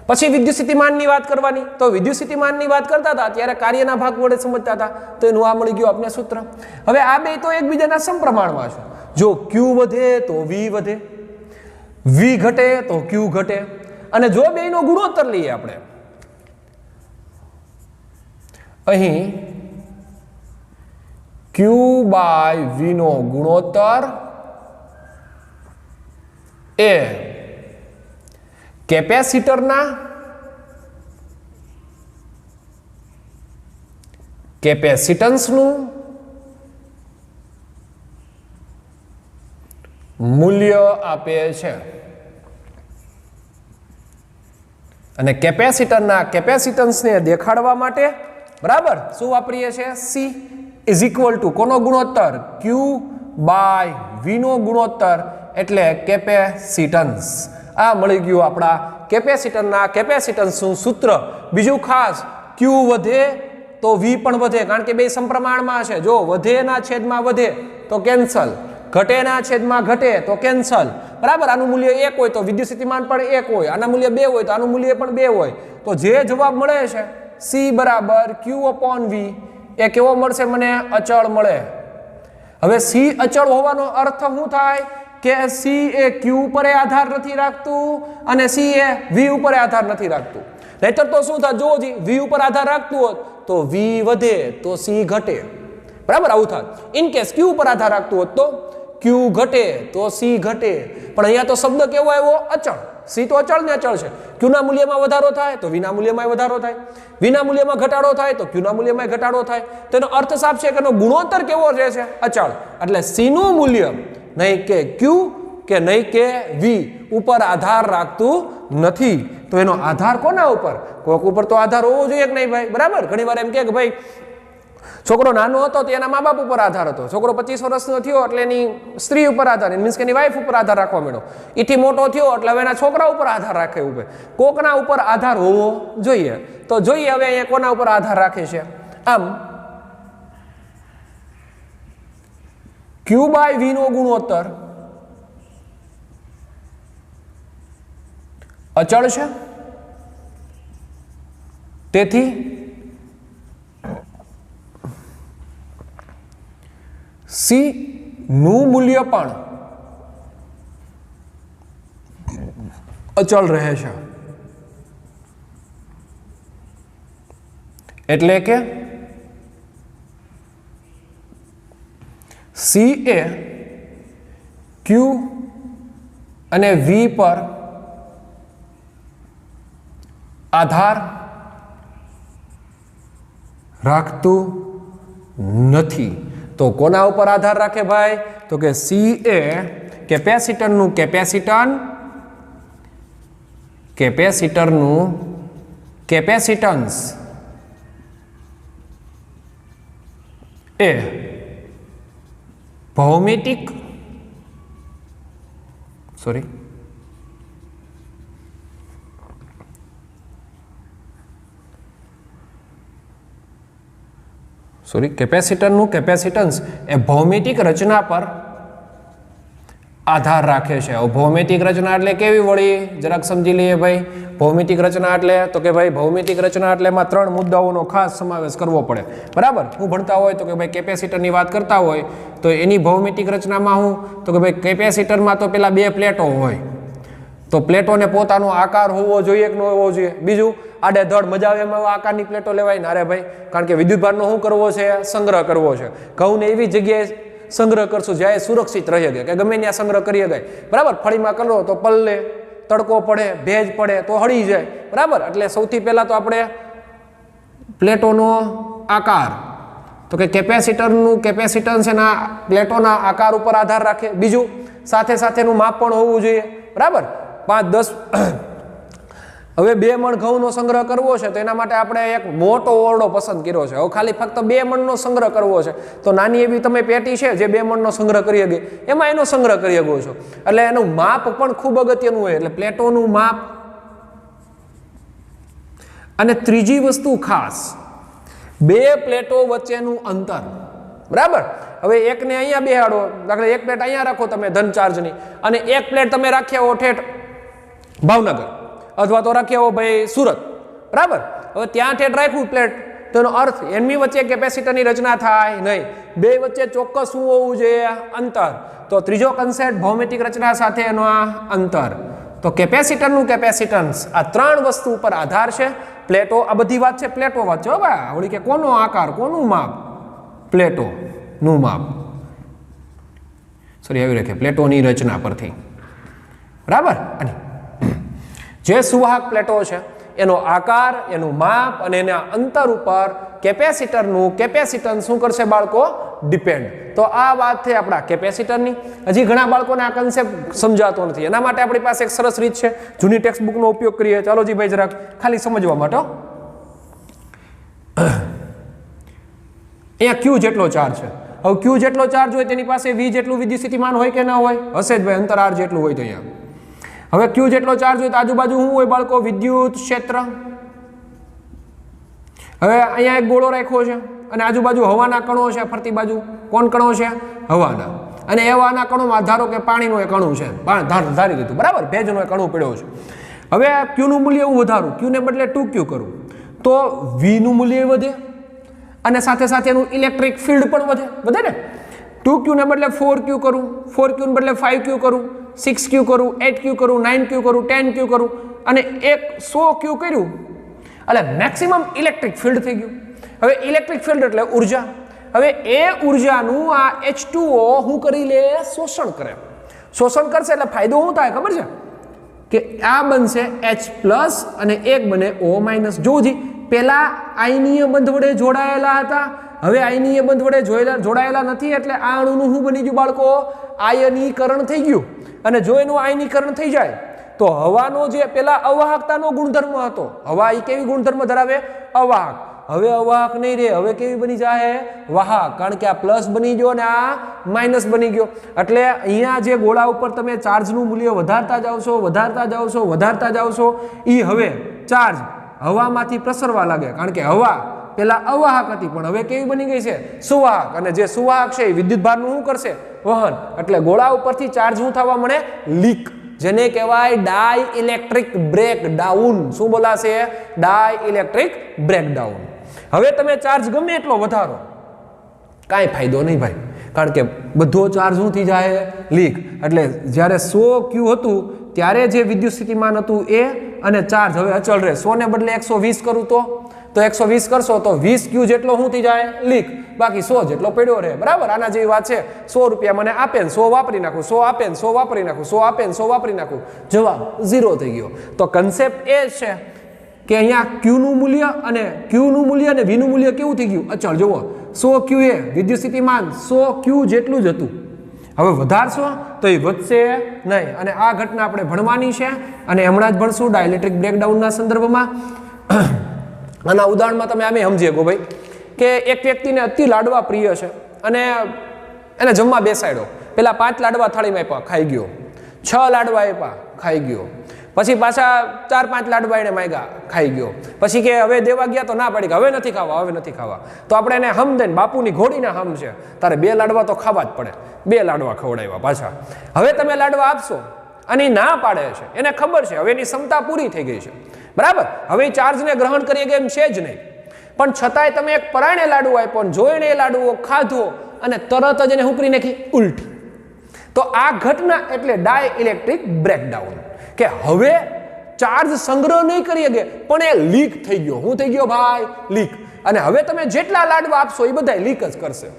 પછી વિદ્યુત સ્થિતિમાનની વાત કરવાની. તો વિદ્યુત સ્થિતિમાનની વાત કરતા હતા ત્યારે કાર્યના ભાગ વડે સમજતા હતા. તો એનું આ મળી ગયું આપણે સૂત્ર. હવે આ બે તો એકબીજાના સમપ્રમાણમાં છે. જો Q વધે તો V વધે, V ઘટે તો Q ઘટે. અને જો બેયનો ગુણોત્તર લઈએ આપણે અહીં Q બાય V નો ગુણોત્તર એ કેપેસિટરના કેપેસિટન્સનું મૂલ્ય આપે છે. અને કેપેસિટરના કેપેસિટન્સને દેખાડવા માટે બરાબર શું વાપરીએ છીએ? C. ઇઝ ઇક્વલ ટુ કોનો ગુણોત્તર? ક્યુ બાય વી નો ગુણોત્તર એટલે કેપેસિટન્સ. આ મળી ગયું આપણા કેપેસિટરના કેપેસિટન્સનું સૂત્ર. બીજું ખાસ, ક્યુ વધે તો વી પણ વધે, કારણ કે બે સમપ્રમાણમાં છે. જો વધેના છેદમાં વધે તો કેન્સલ, ઘટેના છેદમાં ઘટે તો કેન્સલ. બરાબર, આનું મૂલ્ય 1 હોય તો વિદ્યુત સ્થિતિમાન પણ 1 હોય, આના મૂલ્ય 2 હોય તો આનું મૂલ્ય પણ 2 હોય. તો જે જવાબ મળે છે C બરાબર Q/V એ કેવો મળશે મને? અચળ મળે. હવે C અચળ હોવાનો અર્થ શું થાય કે C એ Q ઉપર આધાર નથી રાખતું અને C એ V ઉપર આધાર નથી રાખતું. નહીતર તો શું થાય? જો V ઉપર આધાર રાખતું હોત તો V વધે તો C ઘટે. બરાબર, આવું થાય. ઇન કેસ Q ઉપર આધાર રાખતું હોત તો Q ઘટે તો C ઘટે. પણ અહીંયા તો શબ્દ કેવો આવ્યો? અચળ. C તો અચળ ને અચળ છે. Q ના મૂલ્યમાં વધારો થાય તો V ના મૂલ્યમાં વધારો થાય, V ના મૂલ્યમાં ઘટાડો થાય તો Q ના મૂલ્યમાં ઘટાડો થાય. તેનો અર્થ સાફ છે કે એનો ગુણોત્તર કેવો રહે છે? અચળ. એટલે C નું મૂલ્ય નહીં કે Q કે નહીં કે V ઉપર આધાર રાખતું નથી. તો એનો આધાર કોના ઉપર? કોક ઉપર તો આધાર હોવો જોઈએ કે નહીં ભાઈ? બરાબર, ઘણી વાર એમ કે ભાઈ છોકરો નાનો હતો તો એના મા બાપ ઉપર આધાર હતો, છોકરો 25 વર્ષનો થયો એટલે એની સ્ત્રી ઉપર આધાર, મીન્સ કે એની વાઈફ ઉપર આધાર રાખવા માંડ્યો, એથી મોટો થયો એટલે હવે એના છોકરા ઉપર આધાર રાખે. એવું કોકના ઉપર આધાર હોવો જોઈએ. તો જોઈએ હવે અહીંયા કોના ઉપર આધાર રાખે છે. આમ Q/V નો ગુણોત્તર અચળ છે, તેથી C નું મૂલ્ય પણ અચળ રહે છે. એટલે કે C એ Q અને V પર આધાર રાખતું નથી. તો કોના ઉપર આધાર રાખે ભાઈ? તો કે C એ કેપેસિટરનું કેપેસિટન્સ એ ભૌમિતિક કેપેસિટરનું કેપેસિટન્સ એ ભૌમિતિક રચના પર આધાર રાખે છે. ભૌમિતિક રચના એટલે કેવી વળી? જરાક સમજી લઈએ ભાઈ. ભૌમિતિક રચના એટલે તો કે ભાઈ ભૌમિતિક રચના એટલે એમાં 3 મુદ્દાઓનો ખાસ સમાવેશ કરવો પડે. બરાબર, હું ભણતા હોય તો કે ભાઈ કેપેસિટરની વાત કરતા હોય તો એની ભૌમિતિક રચનામાં હું તો કે ભાઈ કેપેસિટરમાં તો પેલા 2 પ્લેટો હોય, તો પ્લેટોને પોતાનો આકાર હોવો જોઈએ કે ન હોવો જોઈએ? બીજું, આડેધડ મજા આવે એમાં આકારની પ્લેટો લેવાય ને? અરે ભાઈ, કારણ કે વિદ્યુતભારનો શું કરવો છે? સંગ્રહ કરવો છે. ઘઉંને એવી જગ્યાએ સંગ્રહ કરશું જ્યાં સુરક્ષિત રહી શકે, કે ગમે ત્યાં સંગ્રહ કરી શકાય. બરાબર, ફળીમાં કરો તો પલ્લે તડકો પડે, ભેજ પડે તો હળી જાય. બરાબર, એટલે સૌથી પહેલા તો આપણે પ્લેટોનો આકાર, તો કે કેપેસિટરનું કેપેસિટન્સ એના પ્લેટોના આકાર ઉપર આધાર રાખે. બીજું, સાથે સાથેનું માપ પણ હોવું જોઈએ. બરાબર, 5-10 હવે 2 મણ ઘઉંનો સંગ્રહ કરવો છે તો એના માટે આપણે એક મોટો ઓરડો પસંદ કર્યો છે. હવે ખાલી ફક્ત 2 મણનો સંગ્રહ કરવો છે તો નાની એવી તમે પેટી છે જે 2 મણનો સંગ્રહ કરી શકે એમાં એનો સંગ્રહ કરી શકો છો. એટલે એનું માપ પણ ખૂબ અગત્યનું હોય, એટલે પ્લેટોનું માપ. અને ત્રીજી વસ્તુ ખાસ, 2 પ્લેટો વચ્ચેનું અંતર. બરાબર, હવે એકને અહીંયા બેહાડો, દાખલા એક પ્લેટ અહીંયા રાખો તમે ધન ચાર્જની, અને એક પ્લેટ તમે રાખ્યા હો ઠેઠ ભાવનગર અથવા તો રાખ્યા હો ભાઈ સુરત. બરાબર, હવે ત્યાં ઠેઠ રાખ્યું પ્લેટ તો એનો અર્થ એમની વચ્ચે કેપેસિટરની રચના થાય નહીં. 2 વચ્ચે ચોક્કસ શું હોવું જોઈએ? અંતર. તો ત્રીજો કન્સેપ્ટ ભૌમિતિક રચના સાથે એનો આ અંતર. તો કેપેસિટરનું કેપેસિટન્સ આ 3 વસ્તુ ઉપર આધાર છે. પ્લેટો, આ બધી વાત છે પ્લેટો વાત છે. હવે વળી કે કોનો આકાર, કોનું માપ? પ્લેટોનું માપ. આવી રાખે પ્લેટોની રચના પરથી. બરાબર, અને જે સુવાહક પ્લેટો છે એનો આકાર, એનું માપ અને એના અંતર ઉપર કેપેસિટરનું કેપેસિટન્સ શું કરશે બાળકો? ડિપેન્ડ. તો આ વાત છે આપણા કેપેસિટરની. હજી ઘણા બાળકોને આ કન્સેપ્ટ સમજાતો નથી, એના માટે આપણી પાસે એક સરસ રીત છે, જૂની ટેક્સ્ટ બુકનો ઉપયોગ કરીએ. ચાલો જી ભાઈ, જરાક ખાલી સમજવા માટે. અહીંયા ક્યુ જેટલો ચાર્જ છે. હવે ક્યુ જેટલો ચાર્જ હોય તેની પાસે વી જેટલું વિદ્યુત સ્થિતિમાન હોય કે ના હોય? હશે જ ભાઈ, અંતર આર જેટલું હોય તો અહીંયા. હવે ક્યુ જેટલો ચાર્જ હોય તો આજુબાજુ શું હોય બાળકો? વિદ્યુત ક્ષેત્ર. હવે અહીંયા એક ગોળો રાખ્યો છે અને આજુબાજુ હવાના કણો છે, ફરતી બાજુ કોણ કણો છે? હવાના. અને હવાના કણોમાં ધારો કે પાણીનું એક અણુ છે, ધારી દીધું બરાબર, ભેજનો એક અણુ પડ્યો છે. હવે ક્યુનું મૂલ્ય એવું વધારું, ક્યુને બદલે 2Q કરું તો વીનું મૂલ્ય વધે અને સાથે સાથે એનું ઇલેક્ટ્રિક ફિલ્ડ પણ વધે ને. 2Q ને બદલે 4Q કરું, 4Q ને બદલે 5Q કરું, 6Q કરું, 8Q કરું, 9Q કરું, 10Q કરું અને એક 100Q કર્યું એટલે મેક્સિમમ ઇલેક્ટ્રિક ફિલ્ડ થઈ ગયું. હવે ઇલેક્ટ્રિક ફિલ્ડ એટલે ઉર્જા. હવે એ ઉર્જાનું આ H2O શું કરી લે? શોષણ કરે. શોષણ કરશે એટલે ફાયદો શું થાય ખબર છે? કે આ બનશે H+ અને એક બને O-. જોજી પેલા આયનીય બંધ વડે જોડાયેલા હતા, હવે આયનીય બંધ વડે જોડાયેલા નથી એટલે આ અણુનું શું બની ગયું બાળકો? આયનીકરણ થઈ ગયું. અને જો એનું આયનીકરણ થઈ જાય તો હવાનો જે પેલા અવાહકતાનો ગુણધર્મ હતો, હવા એ કેવી ગુણધર્મ ધરાવે? અવાહક. હવે અવાહક નહીં રહે, હવે કેવી બની જાય? વાહક. કારણ કે આ પ્લસ બની ગયો અને આ માઇનસ બની ગયો. એટલે અહીંયા જે ગોળા ઉપર તમે ચાર્જનું મૂલ્ય વધારતા જાઓ છો એ હવે ચાર્જ હવામાંથી પ્રસરવા લાગે. કારણ કે હવા પેલા અવાહક હતી પણ હવે કેવી બની ગઈ છે? સુવાહક. અને જે સુવાહક છે એ વિદ્યુત ભારનું શું કરશે? વહન. એટલે ગોળા ઉપરથી ચાર્જ શું થવા મળે? લીક. જેને કહેવાય ડાય ઇલેક્ટ્રિક બ્રેકડાઉન. શું બોલાશે? ડાય ઇલેક્ટ્રિક બ્રેકડાઉન. હવે તમે ચાર્જ ગમે એટલો વધારો, કાંઈ ફાયદો નહીં ભાઈ, કારણ કે બધો ચાર્જ શું થઈ જાય? લીક. એટલે જ્યારે 100Q હતું ત્યારે જે વિદ્યુત સ્થિતિમાન હતું એ અને ચાર્જ હવે અચળ રહે. 100 ને બદલે 120 કરું તો 120 કરશો તો 20Q જેટલો શું થઈ જાય? લીક. બાકી 100 જેટલો પડ્યો રહે. બરાબર, આના જેવી વાત છે. 100 રૂપિયા મને આપે ને 100 વાપરી નાખું, 100 આપે ને 100 વાપરી નાખું, 100 આપે ને 100 વાપરી નાખું, જવાબ 0 થઈ ગયો. તો કન્સેપ્ટ એ છે કે અહીંયા Qનું મૂલ્ય અને Vનું મૂલ્ય કેવું થઈ ગયું? અચળ. જુઓ 100Q એ વિદ્યુત સ્થિતિમાન 100Q જેટલું જ હતું. હવે વધારશો તો એ વધશે નહીં. અને આ ઘટના આપણે ભણવાની છે અને હમણાં જ ભણશું ડાયલેક્ટ્રિક બ્રેકડાઉનના સંદર્ભમાં. આના ઉદાહરણમાં તમે આમે સમજી શકો ભાઈ કે એક વ્યક્તિને અતિ લાડવા પ્રિય છે અને એને જમવા બેસાડ્યો. પેલા 5 લાડવા થાળીમાં આપ્યા, ખાઈ ગયો. 6 લાડવા આપ્યા, ખાઈ ગયો. પછી પાછા 4-5 લાડવા એને માંગ્યા, ખાઈ ગયો. પછી કે હવે દેવા ગયા તો ના પાડી કે હવે નથી ખાવા. તો આપણે એને હમ દઈને બાપુની ઘોડીના હમ છે, તારે 2 લાડવા તો ખાવા જ પડે. 2 લાડવા ખવડાવ્યા પાછા. હવે તમે લાડવા આપશો અને ના પાડે છે, એને ખબર છે હવે એની ક્ષમતા પૂરી થઈ ગઈ છે. બરાબર, હવે ચાર્જને ગ્રહણ કરીએ કે એમ છે જ નહીં. પણ છતાંય તમે એક પરાયણે લાડુ આપ્યો અને જો એને એ લાડુઓ ખાધો અને તરત જ એને હુકરી નાખી ઉલટી. તો આ ઘટના એટલે ડાય ઇલેક્ટ્રિક બ્રેકડાઉન. કે હવે ચાર્જ સંગ્રહ નહીં કરી શકે પણ એ લીક થઈ ગયો. શું થઈ ગયો ભાઈ? લીક. અને હવે તમે જેટલા લાડવા આપશો એ બધા લીક જ કરશે.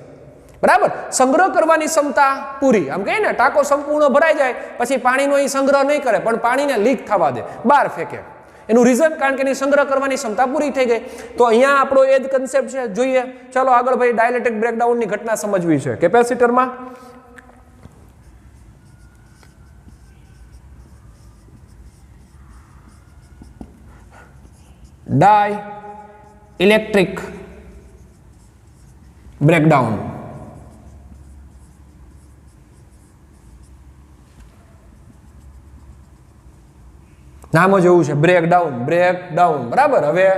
બરાબર, સંગ્રહ કરવાની ક્ષમતા પૂરી. આમ કહીએ ને ટાંકો સંપૂર્ણ ભરાઈ જાય પછી પાણીનો એ સંગ્રહ નહીં કરે પણ પાણીને લીક થવા દે, બહાર ફેંકે. એનું રીઝન કારણ કે એની સંગ્રહ કરવાની ક્ષમતા પૂરી થઈ ગઈ. તો અહીંયા આપણો એ જ કન્સેપ્ટ છે. જોઈએ ચાલો આગળ ભાઈ ડાયલેક્ટ્રિક બ્રેકડાઉનની ઘટના સમજવી છે. કેપેસિટરમાં ડાય ઇલેક્ટ્રિક બ્રેકડાઉન. નામ જ એવું છે, બ્રેકડાઉન. બરાબર, હવે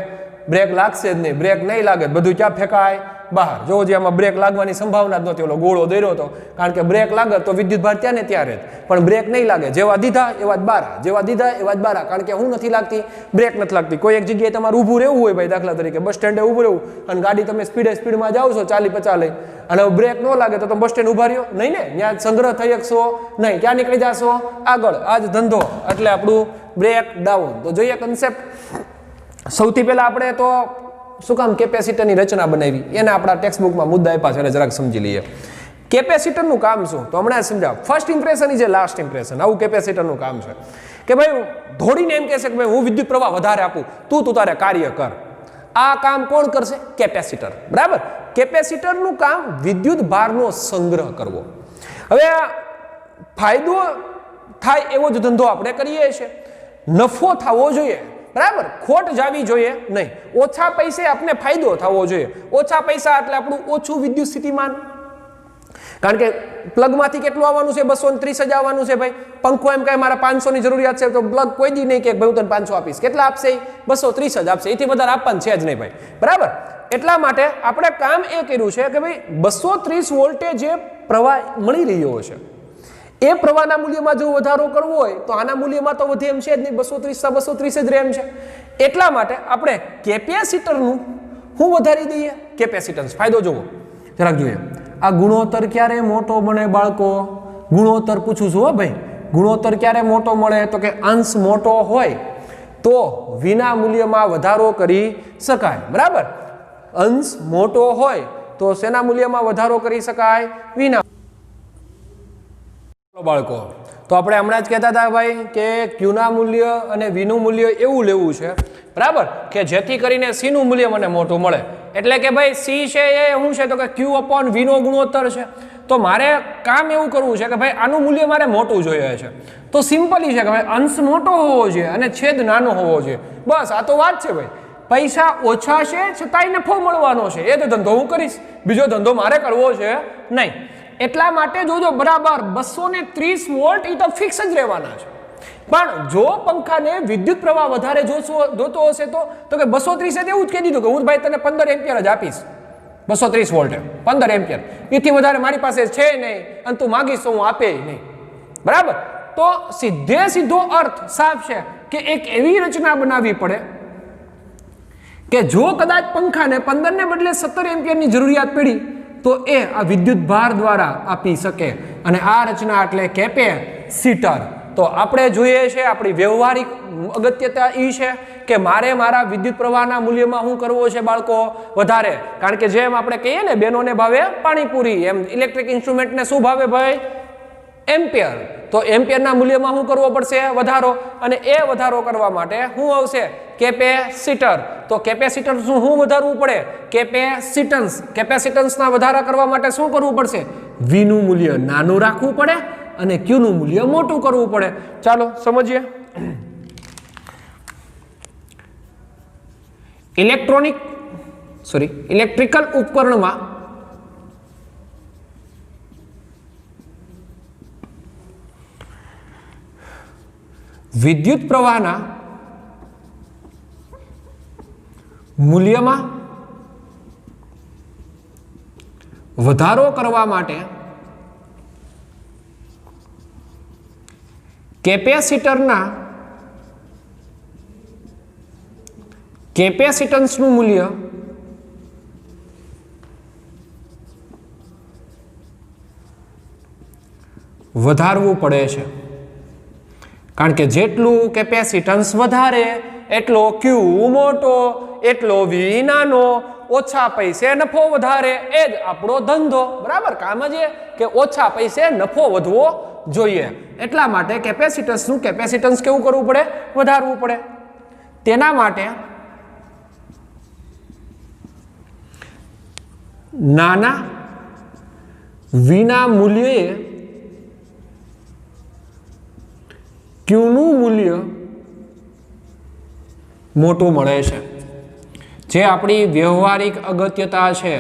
બ્રેક લાગશે જ નહીં, બ્રેક નહીં લાગે બધું ક્યાં ફેંકાય? બહાર. જો જે આમાં બ્રેક લાગવાની સંભાવના જ નહોતી, ઓલો ગોળો દોર્યો હતો. કારણ કે બ્રેક લાગે તો વિદ્યુત ભાર ત્યાં ને ત્યાં રહે, પણ બ્રેક નહીં લાગે. જેવા દીધા એવા જ બારા, કારણ કે હું નથી લાગતી, બ્રેક નથી લાગતી. કોઈ એક જગ્યાએ તમારે ઊભું રહેવું હોય ભાઈ, દાખલા તરીકે બસ સ્ટેન્ડે ઊભું રહેવું અને ગાડી તમે સ્પીડમાં જાઓ છો 40-50 લઈ અને બ્રેક ન લાગે તો તમે બસ સ્ટેન્ડ ઊભા રહ્યો નહીં ને, ત્યાં સંગ્રહ થઈ શકશો નહીં, ક્યાં નીકળી જશો? આગળ. આ જ ધંધો એટલે આપણું બ્રેકડાઉન. તો જોઈએ કન્સેપ્ટ. સૌથી પહેલા આપણે તો શું કામ કેપેસિટરની રચના બનાવી એને આપણા ટેક્સ્ટ બુકમાં મુદ્દા આપ્યા છે, એને જરાક સમજી લઈએ. કેપેસિટરનું કામ શું? તો હમણાં સમજાવ. First impression is a last impression. આવું કેપેસિટરનું કામ છે કે ભાઈ ધોડીને એમ કહેશે કે ભાઈ હું વિદ્યુત પ્રવાહ વધારે આપું, તું તારે કાર્ય કર. આ કામ કોણ કરશે? કેપેસિટર. બરાબર, કેપેસિટરનું કામ વિદ્યુત ભારનો સંગ્રહ કરવો. હવે ફાયદો થાય એવો જ ધંધો આપણે કરીએ છીએ. નફો થવો જોઈએ બરાબર, ખોટ જાવી જોઈએ નહીં. ઓછા પૈસે આપણે ફાયદો થવો જોઈએ. ઓછા પૈસા એટલે આપણું ઓછું વિદ્યુત સ્થિતિમાન. કારણ કે પ્લગમાંથી કેટલું આવવાનું છે? 230 જ આવવાનું છે ભાઈ. પંખો એમ કહે મારા 500 ની જરૂરિયાત છે, તો પ્લગ કોઈ દી નહીં કે ભાઈ હું તને 500 આપીશ. કેટલા આપશે? 230 જ આપશે. એથી વધારે આપવાનું છે જ નહીં ભાઈ. બરાબર, એટલા માટે આપણે કામ એ કર્યું છે કે ભાઈ 230 વોલ્ટે જે પ્રવાહ મળી રહ્યો છે એ પ્રવાહના મૂલ્યમાં જો વધારો કરવો હોય તો આના મૂલ્યમાં તો વધે એમ છે જ નહીં. 230 જ રહે એમ છે. એટલા માટે આપણે કેપેસિટરનું શું વધારી દઈએ? કેપેસિટન્સ. ફાયદો જોવો જરાક જોઈએ. આ ગુણોત્તર ક્યારે મોટો બને બાળકો? ગુણોત્તર પૂછું છું હો ભાઈ. ગુણોત્તર ક્યારે મોટો મળે? તો કે અંશ મોટો હોય તો વિના મૂલ્યમાં વધારો કરી શકાય. બરાબર, અંશ મોટો હોય તો શેના મૂલ્યમાં વધારો કરી શકાય? વિના. બાળકો, તો આપણે હમણાં જ કહેતા હતા ભાઈ કે ક્યુના મૂલ્ય અને વીનું મૂલ્ય એવું લેવું છે, બરાબર, કે જેથી કરીને સી નું મૂલ્ય મને મોટું મળે. એટલે કે ભાઈ સી છે એ શું છે? તો કે ક્યુ અપોન વી નો ગુણોત્તર છે. તો મારે કામ એવું કરવું છે કે ભાઈ આનું મૂલ્ય મારે મોટું જોઈએ છે. તો સિમ્પલી છે કે ભાઈ અંશ મોટો હોવો જોઈએ અને છેદ નાનો હોવો જોઈએ. બસ આ તો વાત છે ભાઈ. પૈસા ઓછા છે છતાંય નફો મળવાનો છે, એ તો ધંધો હું કરીશ. બીજો ધંધો મારે કરવો છે નહીં. એટલા માટે જોજો બરાબર 230 વોલ્ટ એ તો ફિક્સ જ રહેવાના છે. પણ જો પંખાને વિદ્યુત પ્રવાહ વધારે જોતો હશે તો કે 230 જ એવું જ કહી દીધું કે હું ભાઈ તને 15 એમ્પિયર જ આપીશ. 230 વોલ્ટે 15 એમ્પિયર, એથી વધારે મારી પાસે છે નહીં અને તું માગીશ તો હું આપે નહીં. બરાબર, તો સીધો અર્થ સાફ છે કે એક એવી રચના બનાવવી પડે કે જો કદાચ પંખાને 15 ને બદલે 17 એમ્પિયરની જરૂરિયાત પડી તો એ આ વિદ્યુત ભાર દ્વારા આપી શકે. અને આ રચના એટલે કેપેસિટર. તો આપણે જોઈએ છે આપણી વ્યવહારિક અગત્યતા એ છે કે મારે મારા વિદ્યુત પ્રવાહના મૂલ્યમાં શું કરવો છે બાળકો? વધારે. કારણ કે જેમ આપણે કહીએ ને બેનોને ભાવે પાણીપુરી, એમ ઇલેક્ટ્રિક ઇન્સ્ટ્રુમેન્ટને શું ભાવે ભાઈ? એમ્પિયર. તો એમ્પિયરના મૂલ્યમાં શું કરવો પડશે? વધારો. અને એ વધારો કરવા માટે શું આવશે? કેપેસિટર. તો કેપેસિટર શું વધારવું પડે? કેપેસિટન્સ. કેપેસિટન્સના વધારા કરવા માટે શું કરવું પડશે? વી નું મૂલ્ય નાનું રાખવું પડે અને ક્યુ નું મૂલ્ય મોટું કરવું પડે. ચાલો સમજીએ. ઇલેક્ટ્રિકલ ઉપકરણમાં વિદ્યુત પ્રવાહના મૂલ્યમાં વધારો કરવા માટે કેપેસિટન્સનું મૂલ્ય વધારવું પડે છે. કારણ કે જેટલું કેપેસિટન્સ વધારે એટલો ક્યુ મોટો, એટલો વી નાનો, ઓછા પૈસે નફો વધારે. એ જ આપણો ધંધો. બરાબર, કામ જ એ કે ઓછા પૈસે નફો વધવો જોઈએ. એટલા માટે કેપેસિટન્સનું કેપેસિટન્સ કેવું કરવું પડે? વધારવું પડે. તેના માટે નાના વીના મૂલ્યે ક્યુનું મૂલ્ય મોટું મળે છે. જે આપણી વ્યવહારિક અગત્યતા છે.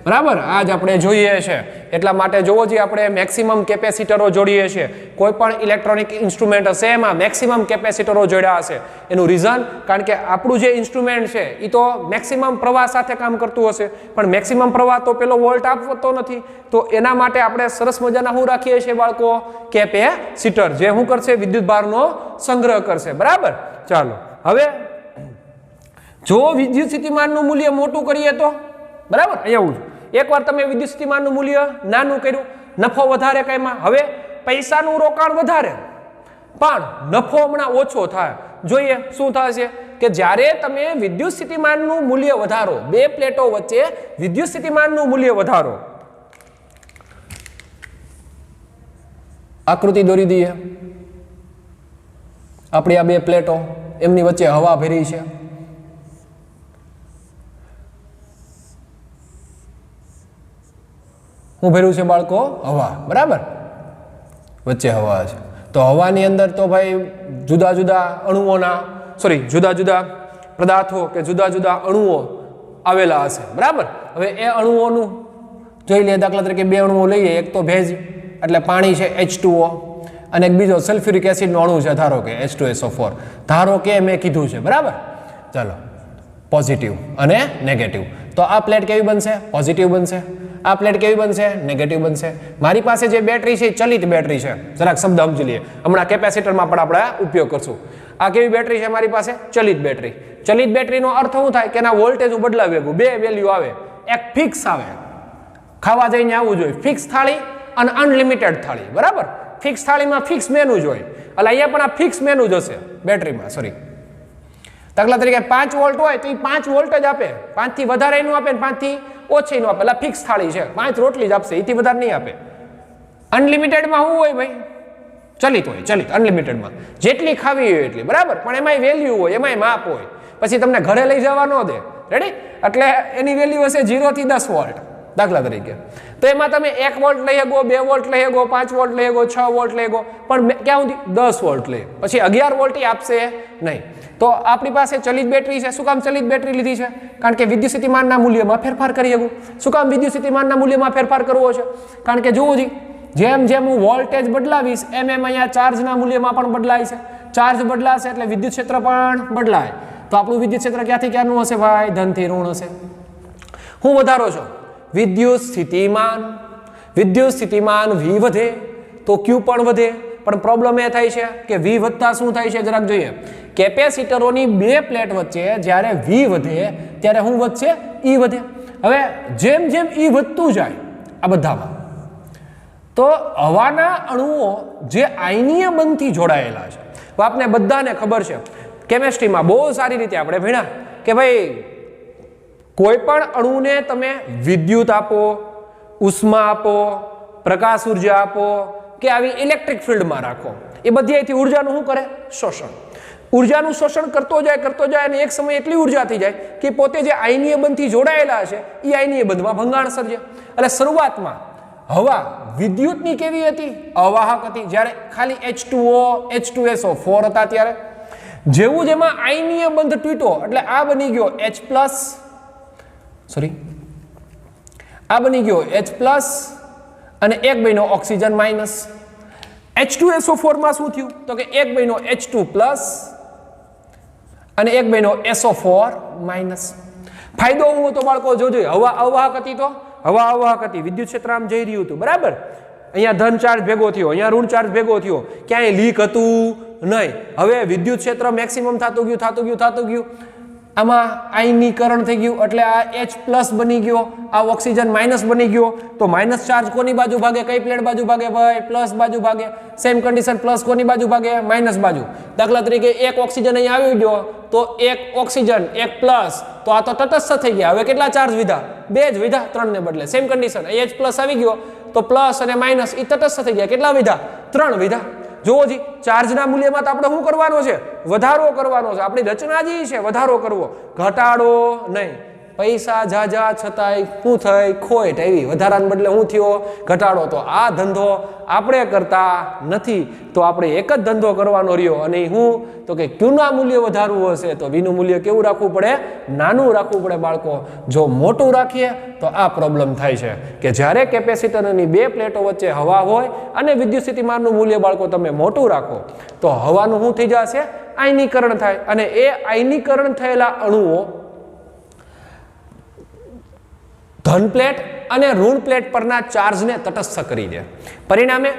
બરાબર, આજ આપણે જોઈએ છે. એટલા માટે જોવો જે આપણે મેક્સિમમ કેપેસિટરો જોડીએ છીએ. કોઈ પણ ઇલેક્ટ્રોનિક ઇન્સ્ટ્રુમેન્ટ હશે એમાં મેક્સિમમ કેપેસિટરો જોડ્યા હશે. એનું રીઝન કારણ કે આપણું જે ઇન્સ્ટ્રુમેન્ટ છે એ તો મેક્સિમમ પ્રવાહ સાથે કામ કરતું હશે, પણ મેક્સિમમ પ્રવાહ તો પેલો વોલ્ટ આપતો નથી. તો એના માટે આપણે સરસ મજાના શું રાખીએ છીએ બાળકો? કેપેસિટર, જે શું કરશે? વિદ્યુત ભારનો સંગ્રહ કરશે. બરાબર, ચાલો હવે જો વિદ્યુત સ્થિતિમાનનું મૂલ્ય મોટું કરીએ તો બરાબર, અહીંયા એકવાર તમે વિદ્યુત સ્થિતિમાનનું મૂલ્ય નાનું કર્યું, નફો વધારે કાયમાં. હવે પૈસાનું રોકાણ વધારે પણ નફો હમણાં ઓછો થાય. જોઈએ શું થશે કે જ્યારે તમે વિદ્યુત સ્થિતિમાનનું મૂલ્ય વધારો, બે પ્લેટો વચ્ચે વિદ્યુત સ્થિતિમાનનું મૂલ્ય વધારો. આકૃતિ દોરી દઈએ. આપણી આ બે પ્લેટો, એમની વચ્ચે હવા ભરી છે. શું ભર્યું છે બાળકો? હવા. બરાબર, વચ્ચે હવા છે. તો હવાની અંદર તો ભાઈ જુદા જુદા અણુઓના સોરી જુદા જુદા પદાર્થો કે જુદા જુદા અણુઓ આવેલા હશે, બરાબર. હવે એ અણુઓનું જોઈ લઈએ. દાખલા તરીકે બે અણુઓ લઈએ. એક તો ભેજ એટલે પાણી છે H2O, અને એક બીજો સલ્ફ્યુરિક એસિડનો અણુ છે, ધારો કે H2SO4. ધારો કે મેં કીધું છે, બરાબર. ચાલો, પોઝિટિવ અને નેગેટિવ. તો આ પ્લેટ કેવી બનશે? પોઝિટિવ બનશે. આ પ્લેટ કેવી બનશે? નેગેટિવ બનશે. મારી પાસે જે બેટરી છે એ ચલિત બેટરી છે. જરાક શબ્દ સમજી લઈએ, હમણાં કેપેસિટરમાં પણ આપણે ઉપયોગ કરશું. આ કેવી બેટરી છે મારી પાસે? ચલિત બેટરી. ચલિત બેટરીનો અર્થ શું થાય કે એના વોલ્ટેજ હું બદલાવી શકું. બે વેલ્યુ આવે, એક ફિક્સ આવે, ખાવા જઈને આવવું જોઈએ, ફિક્સ થાળી અને અનલિમિટેડ થાળી, બરાબર. ફિક્સ થાળીમાં ફિક્સ મેનુ જ હોય, એટલે અહીંયા પણ આ ફિક્સ મેનુ જ હશે બેટરીમાં. સોરી, દાખલા તરીકે 5 વોલ્ટ હોય તો એ 5 વોલ્ટ જ આપે, 5 થી વધારે એનું આપે, 5 થી ઓછી નું આપે. એટલે ફિક્સ થાળી છે, 5 રોટલી જ આપશે, એથી વધારે નહીં આપે. અનલિમિટેડમાં શું હોય ભાઈ? ચલિત હોય. ચલિત અનલિમિટેડમાં જેટલી ખાવી હોય એટલી, બરાબર. પણ એમાંય વેલ્યુ હોય, એમાંય માપ હોય. પછી તમને ઘરે લઈ જવા ન દે, રેડી? એટલે એની વેલ્યુ હશે 0 થી 10 વોલ્ટ દાખલા તરીકે. તો એમાં તમે 1 વોલ્ટ લઈ શકો, 2 વોલ્ટ લઈ શકો, 5 વોલ્ટ લઈ શકો, 6 વોલ્ટ લઈ શકો, પણ ક્યાં સુધી? 10 વોલ્ટ લઈ. પછી 11 વોલ્ટ આપશે નહીં. તો આપણી પાસે ચલિત બેટરી છે. શું કામ ચલિત બેટરી લીધી છે? કારણ કે વિદ્યુત સ્થિતિમાનના મૂલ્યમાં ફેરફાર કરી શકું. શું કામ વિદ્યુત સ્થિતિમાનના મૂલ્યમાં ફેરફાર કરવો છે? કારણ કે જુઓ જી, જેમ જેમ હું વોલ્ટેજ બદલાવીશ એમ એમ અહીંયા ચાર્જના મૂલ્યમાં પણ બદલાય છે. ચાર્જ બદલાશે એટલે વિદ્યુત ક્ષેત્ર પણ બદલાય. તો આપણું વિદ્યુત ક્ષેત્ર ક્યાંથી ક્યાંનું હશે ભાઈ? ધનથી ઋણ હશે. હું વધારો છો વિદ્યુત સ્થિતિમાન. વિદ્યુત સ્થિતિમાન V વધે તો Q પણ વધે. પણ પ્રોબ્લેમ એ થાય છે કે V વધતા શું થાય છે જરાક જોઈએ. કેપેસિટરોની બે પ્લેટ વચ્ચે જ્યારે V વધે ત્યારે શું વધશે? E વધે. હવે જેમ જેમ E વધતું જાય આ બધામાં, તો હવાના અણુઓ જે આયનીય બંધથી જોડાયેલા છે, આપને બધાને ખબર છે, કેમેસ્ટ્રીમાં બહુ સારી રીતે આપણે ભણ્યા કે ભાઈ કોઈ પણ અણુને તમે વિદ્યુત આપો, ઉષ્મા આપો, પ્રકાશ ઉર્જા આપો કે આવી ઇલેક્ટ્રિક ફિલ્ડમાં રાખો, એ બધી અહીંથી ઉર્જાનું શું કરે? શોષણ. ઉર્જાનું શોષણ કરતો જાય અને એક સમય એટલી ઉર્જા થઈ જાય કે પોતે જે આયનીય બંધથી જોડાયેલા છે એ આયનીય બંધમાં ભંગાણ સર્જે. એટલે શરૂઆતમાં હવા વિદ્યુતની કેવી હતી? અવાહક હતી. જ્યારે ખાલી H2O, H2SO4 હતા ત્યારે જેવું જેમાં આયનીય બંધ તૂટ્યો એટલે આ બની ગયો H+, સોરી આ બની ગયો H+ અને એક બન્યો ઓક્સિજન માઇનસ. H2SO4 માં શું થયું? તો કે એક બન્યો H2+ અને એક બન્યો SO4-. ફાયદો હું હતો બાળકો જોજો, હવા અવાહક હતી તો હવા અવાહક હતી, વિદ્યુત ક્ષેત્ર આમ જઈ રહ્યું હતું, બરાબર. અહીંયા ધન ચાર્જ ભેગો થયો, અહીંયા ઋણ ચાર્જ ભેગો થયો, ક્યાંય લીક હતું નહીં. હવે વિદ્યુત ક્ષેત્ર મેક્સિમમ થતું ગયું. આમાં આયનીકરણ થઈ ગયું એટલે આ H+ બની ગયો, આ ઓક્સિજન માઇનસ બની ગયો. તો માઇનસ ચાર્જ કોની બાજુ ભાગે? કઈ પ્લેટ બાજુ ભાગે ભાઈ? પ્લસ બાજુ ભાગે. સેમ કન્ડિશન પ્લસ કોની બાજુ ભાગે? માઇનસ બાજુ. દાખલા તરીકે એક ઓક્સિજન અહીં આવી ગયો તો એક ઓક્સિજન એક પ્લસ, તો આ તો તટસ્થ થઈ ગયા. હવે કેટલા ચાર્જ વિધા? 2 જ વિધા, 3 ને બદલે. સેમ કન્ડિશન અહીં H+ આવી ગયો તો પ્લસ અને માઇનસ એ તટસ્થ થઈ ગયા. કેટલા વિધા? 3 વિધા. જોવો જી, ચાર્જના મૂલ્યમાં તો આપણે શું કરવાનો છે? વધારો કરવાનો છે. આપણી રચના જે છે વધારો કરવો, ઘટાડો નહીં. પૈસા જાજા છતાંય શું થઈ? ખોટ આવી. વધારાને બદલે શું થયો? ઘટાડો. તો આ ધંધો આપણે કરતા નથી, તો આપણે એક જ ધંધો કરવાનો રહ્યો. અને હું તો કે ક્યુના મૂલ્ય વધારવું હશે તો વીનું મૂલ્ય કેવું રાખવું પડે? નાનું રાખવું પડે બાળકો. જો મોટું રાખીએ તો આ પ્રોબ્લેમ થાય છે કે જ્યારે કેપેસિટરની બે પ્લેટો વચ્ચે હવા હોય અને વિદ્યુત સ્થિતિમાનનું મૂલ્ય બાળકો તમે મોટું રાખો તો હવાનું શું થઈ જશે? આયનીકરણ થાય. અને એ આયનીકરણ થયેલા અણુઓ ધન પ્લેટ અને ઋણ પ્લેટ પરના ચાર્જને તટસ્થ કરી દે. પરિણામે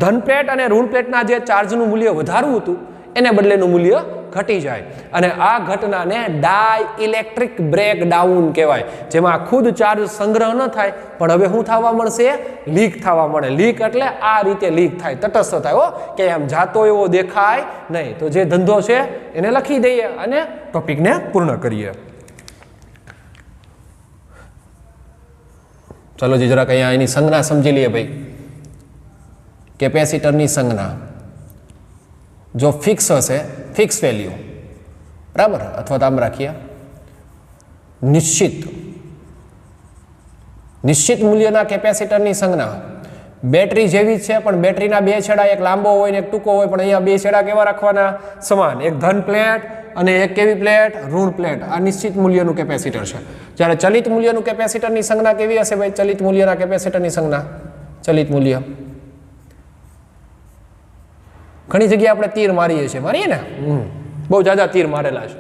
ધન પ્લેટ અને ઋણ પ્લેટના જે ચાર્જનું મૂલ્ય વધારવું હતું એને બદલેનું મૂલ્ય ઘટી જાય. અને આ ઘટનાને ડાઇલેક્ટ્રિક બ્રેકડાઉન કહેવાય, જેમાં ખુદ ચાર્જ સંગ્રહ ન થાય પણ હવે શું થવા મળશે? લીક થવા મળે. લીક એટલે આ રીતે લીક થાય, તટસ્થ થાય, હો કે આમ જાતો એવો દેખાય નહીં. તો જે ધંધો છે એને લખી દઈએ અને ટોપિકને પૂર્ણ કરીએ. ચલો જી, જરાક અહીંયા એની સંજ્ઞા સમજી લઈએ ભાઈ. કેપેસિટરની સંજ્ઞા જો ફિક્સ હશે, ફિક્સ વેલ્યુ, બરાબર, અથવા તો આમ રાખીએ નિશ્ચિત મૂલ્યના કેપેસિટરની સંજ્ઞા બેટરી જેવી જ છે, પણ બેટરીના બે છેડા એક લાંબો હોય ને એક ટૂંકો હોય, પણ અહીંયા બે છેડા કેવા રાખવાના? સમાન. એક ધન પ્લેટ અને એક કેવી પ્લેટ? ઋણ પ્લેટ. આ નિશ્ચિત મૂલ્યનું કેપેસિટર છે. જ્યારે ચલિત મૂલ્યનું કેપેસિટરની સંજ્ઞા કેવી હશે ભાઈ? ચલિત મૂલ્યના કેપેસિટરની સંજ્ઞા, ચલિત મૂલ્ય ઘણી જગ્યાએ આપણે તીર મારીએ છીએ, મારીએ ને? બહુ જાજા તીર મારેલા છે.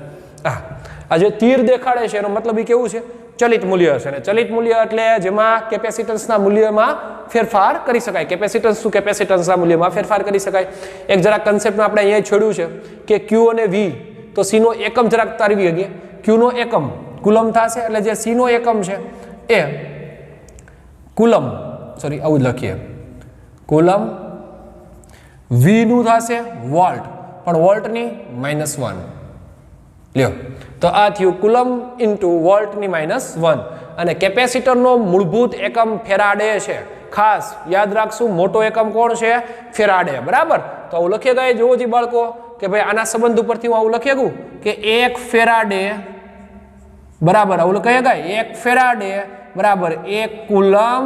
આ જે તીર દેખાડે છે એનો મતલબ એ કેવું છે? ચલિત મૂલ્ય છે. અને ચલિત મૂલ્ય એટલે જેમાં કેપેસિટન્સના મૂલ્યમાં ફેરફાર કરી શકાય. કેપેસિટન્સ ટુ કેપેસિટન્સના મૂલ્યમાં ફેરફાર કરી શકાય. એક જરા કન્સેપ્ટમાં આપણે અહીંયા છોડ્યું છે કે ક્યુ અને વી, તો સી નો એકમ જરાક તારવી શકીએ. ક્યુ નો એકમ કુલમ થશે, એટલે જે સી નો એકમ છે એ કુલમ, સોરી આવું જ લખીએ, કુલમ. વી નું થશે વોલ્ટ, પણ વોલ્ટની -1 લ્યો. તો આ થયું કુલમ ઇન્ટુ વોલ્ટની -1. અને કેપેસિટરનો મૂળભૂત એકમ ફેરાડે છે. ખાસ યાદ રાખશું, મોટો એકમ કોણ છે? ફેરાડે. બરાબર. તો આવું લખીએ ગાય, જોવો જી બાળકો, કે ભાઈ આના સંબંધ ઉપરથી હું આવું લખી શકું કે 1 ફેરાડે બરાબર, આવું લખાય ગાય, 1 ફેરાડે બરાબર 1 કુલમ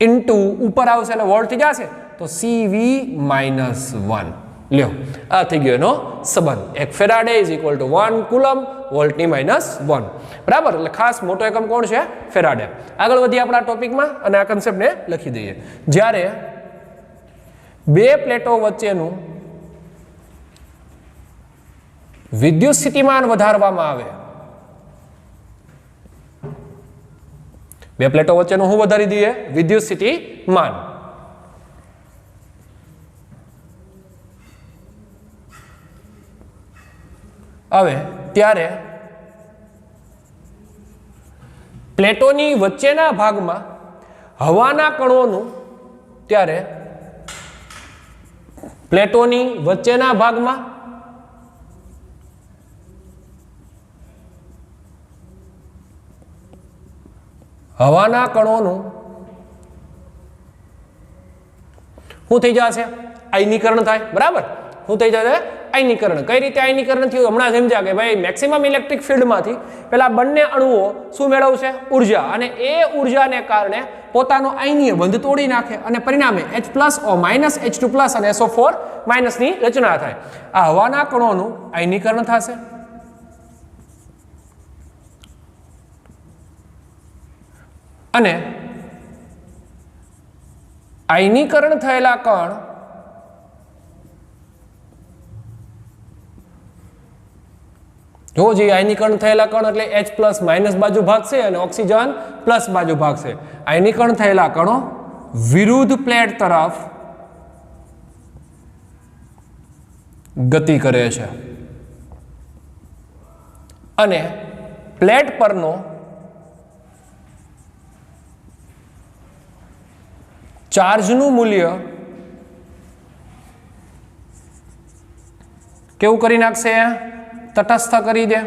ઇન્ટુ ઉપર આવશે એટલે વોલ્ટ થઈ જશે, તો CV-1. લ્યો, આ થઈ ગયો એનો સંબંધ. 1 faraday is equal to 1 coulomb, વોલ્ટની -1. બરાબર. એટલે ખાસ મોટો એકમ કોણ છે? ફેરાડે. આગળ વધીએ આપણા ટોપિકમાં અને આ કન્સેપ્ટને લખી દઈએ. જ્યારે બે પ્લેટો વચ્ચેનું વિદ્યુત સ્થિતિમાન વધારવામાં આવે, બે પ્લેટો વચ્ચેનું શું વધારી દઈએ? વિદ્યુત સ્થિતિમાન. હવે ત્યારે પ્લેટોની વચ્ચેના ભાગમાં હવાના કણોનું, ત્યારે પ્લેટોની વચ્ચેના ભાગમાં હવાના કણોનું શું થઈ જશે? આયનીકરણ થાય. બરાબર. શું થઈ જશે? આયનીકરણ. કઈ રીતે આયનીકરણ થયું? હમણાં સમજ્યા કે ભાઈ મેક્સિમમ ઇલેક્ટ્રિક ફિલ્ડમાંથી પેલા બંને અણુઓ શું મેળવશે? ઉર્જા. અને એ ઉર્જાને કારણે પોતાનો આયનીય બંધ તોડી નાખે અને પરિણામે H+O- H2+ અને SO4- ની રચના થાય. આ હવાના કણોનું આયનીકરણ થશે. અને આયનીકરણ થયેલા કણ જો જે આયનીકરણ થયેલા કણ એટલે H+ બાજુ ભાગશે અને ઓક્સિજન પ્લસ બાજુ ભાગશે. આયનીકરણ થયેલા કણો વિરુદ્ધ પ્લેટ તરફ ગતિ કરે છે અને પ્લેટ પરનો ચાર્જનું મૂલ્ય કેવું કરી નાખશે? તટસ્થ કરી દે.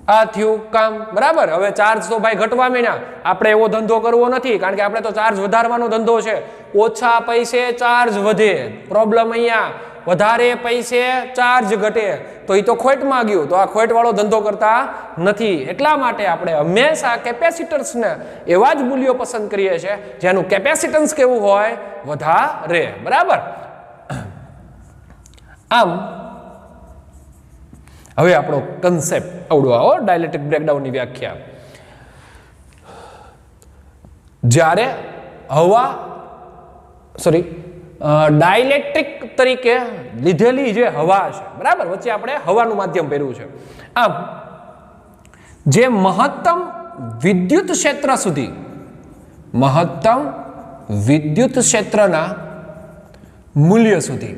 આ થયું કામ. બરાબર. હવે ચાર્જ તો ભાઈ ઘટવા માંડ્યા. આપણે એવો ધંધો કરવો નથી, કારણ કે આપણે તો ચાર્જ વધારવાનો ધંધો છે. ઓછા પૈસે ચાર્જ વધે. પ્રોબ્લેમ અહીંયા વધારે પૈસે ચાર્જ ઘટે, તો એ તો ખોટમાં ગયું. તો આ ખોટ વાળો ધંધો કરતા નથી. એટલા માટે આપણે હંમેશા કેપેસિટન્સને એવા જ મૂલ્યો પસંદ કરીએ છીએ જેનું કેપેસિટન્સ કેવું હોય? વધારે. બરાબર. આમ હવે આપણો કન્સેપ્ટ આવડો આવો, ડાયલેક્ટ્રિક બ્રેકડાઉનની વ્યાખ્યા. જ્યારે હવા ડાયલેક્ટ્રિક તરીકે લીધેલી જે હવા છે, બરાબર, વચ્ચે આપણે હવાનું માધ્યમ પહેર્યું છે. આમ જે મહત્તમ વિદ્યુત ક્ષેત્ર સુધી, મહત્તમ વિદ્યુત ક્ષેત્રના મૂલ્ય સુધી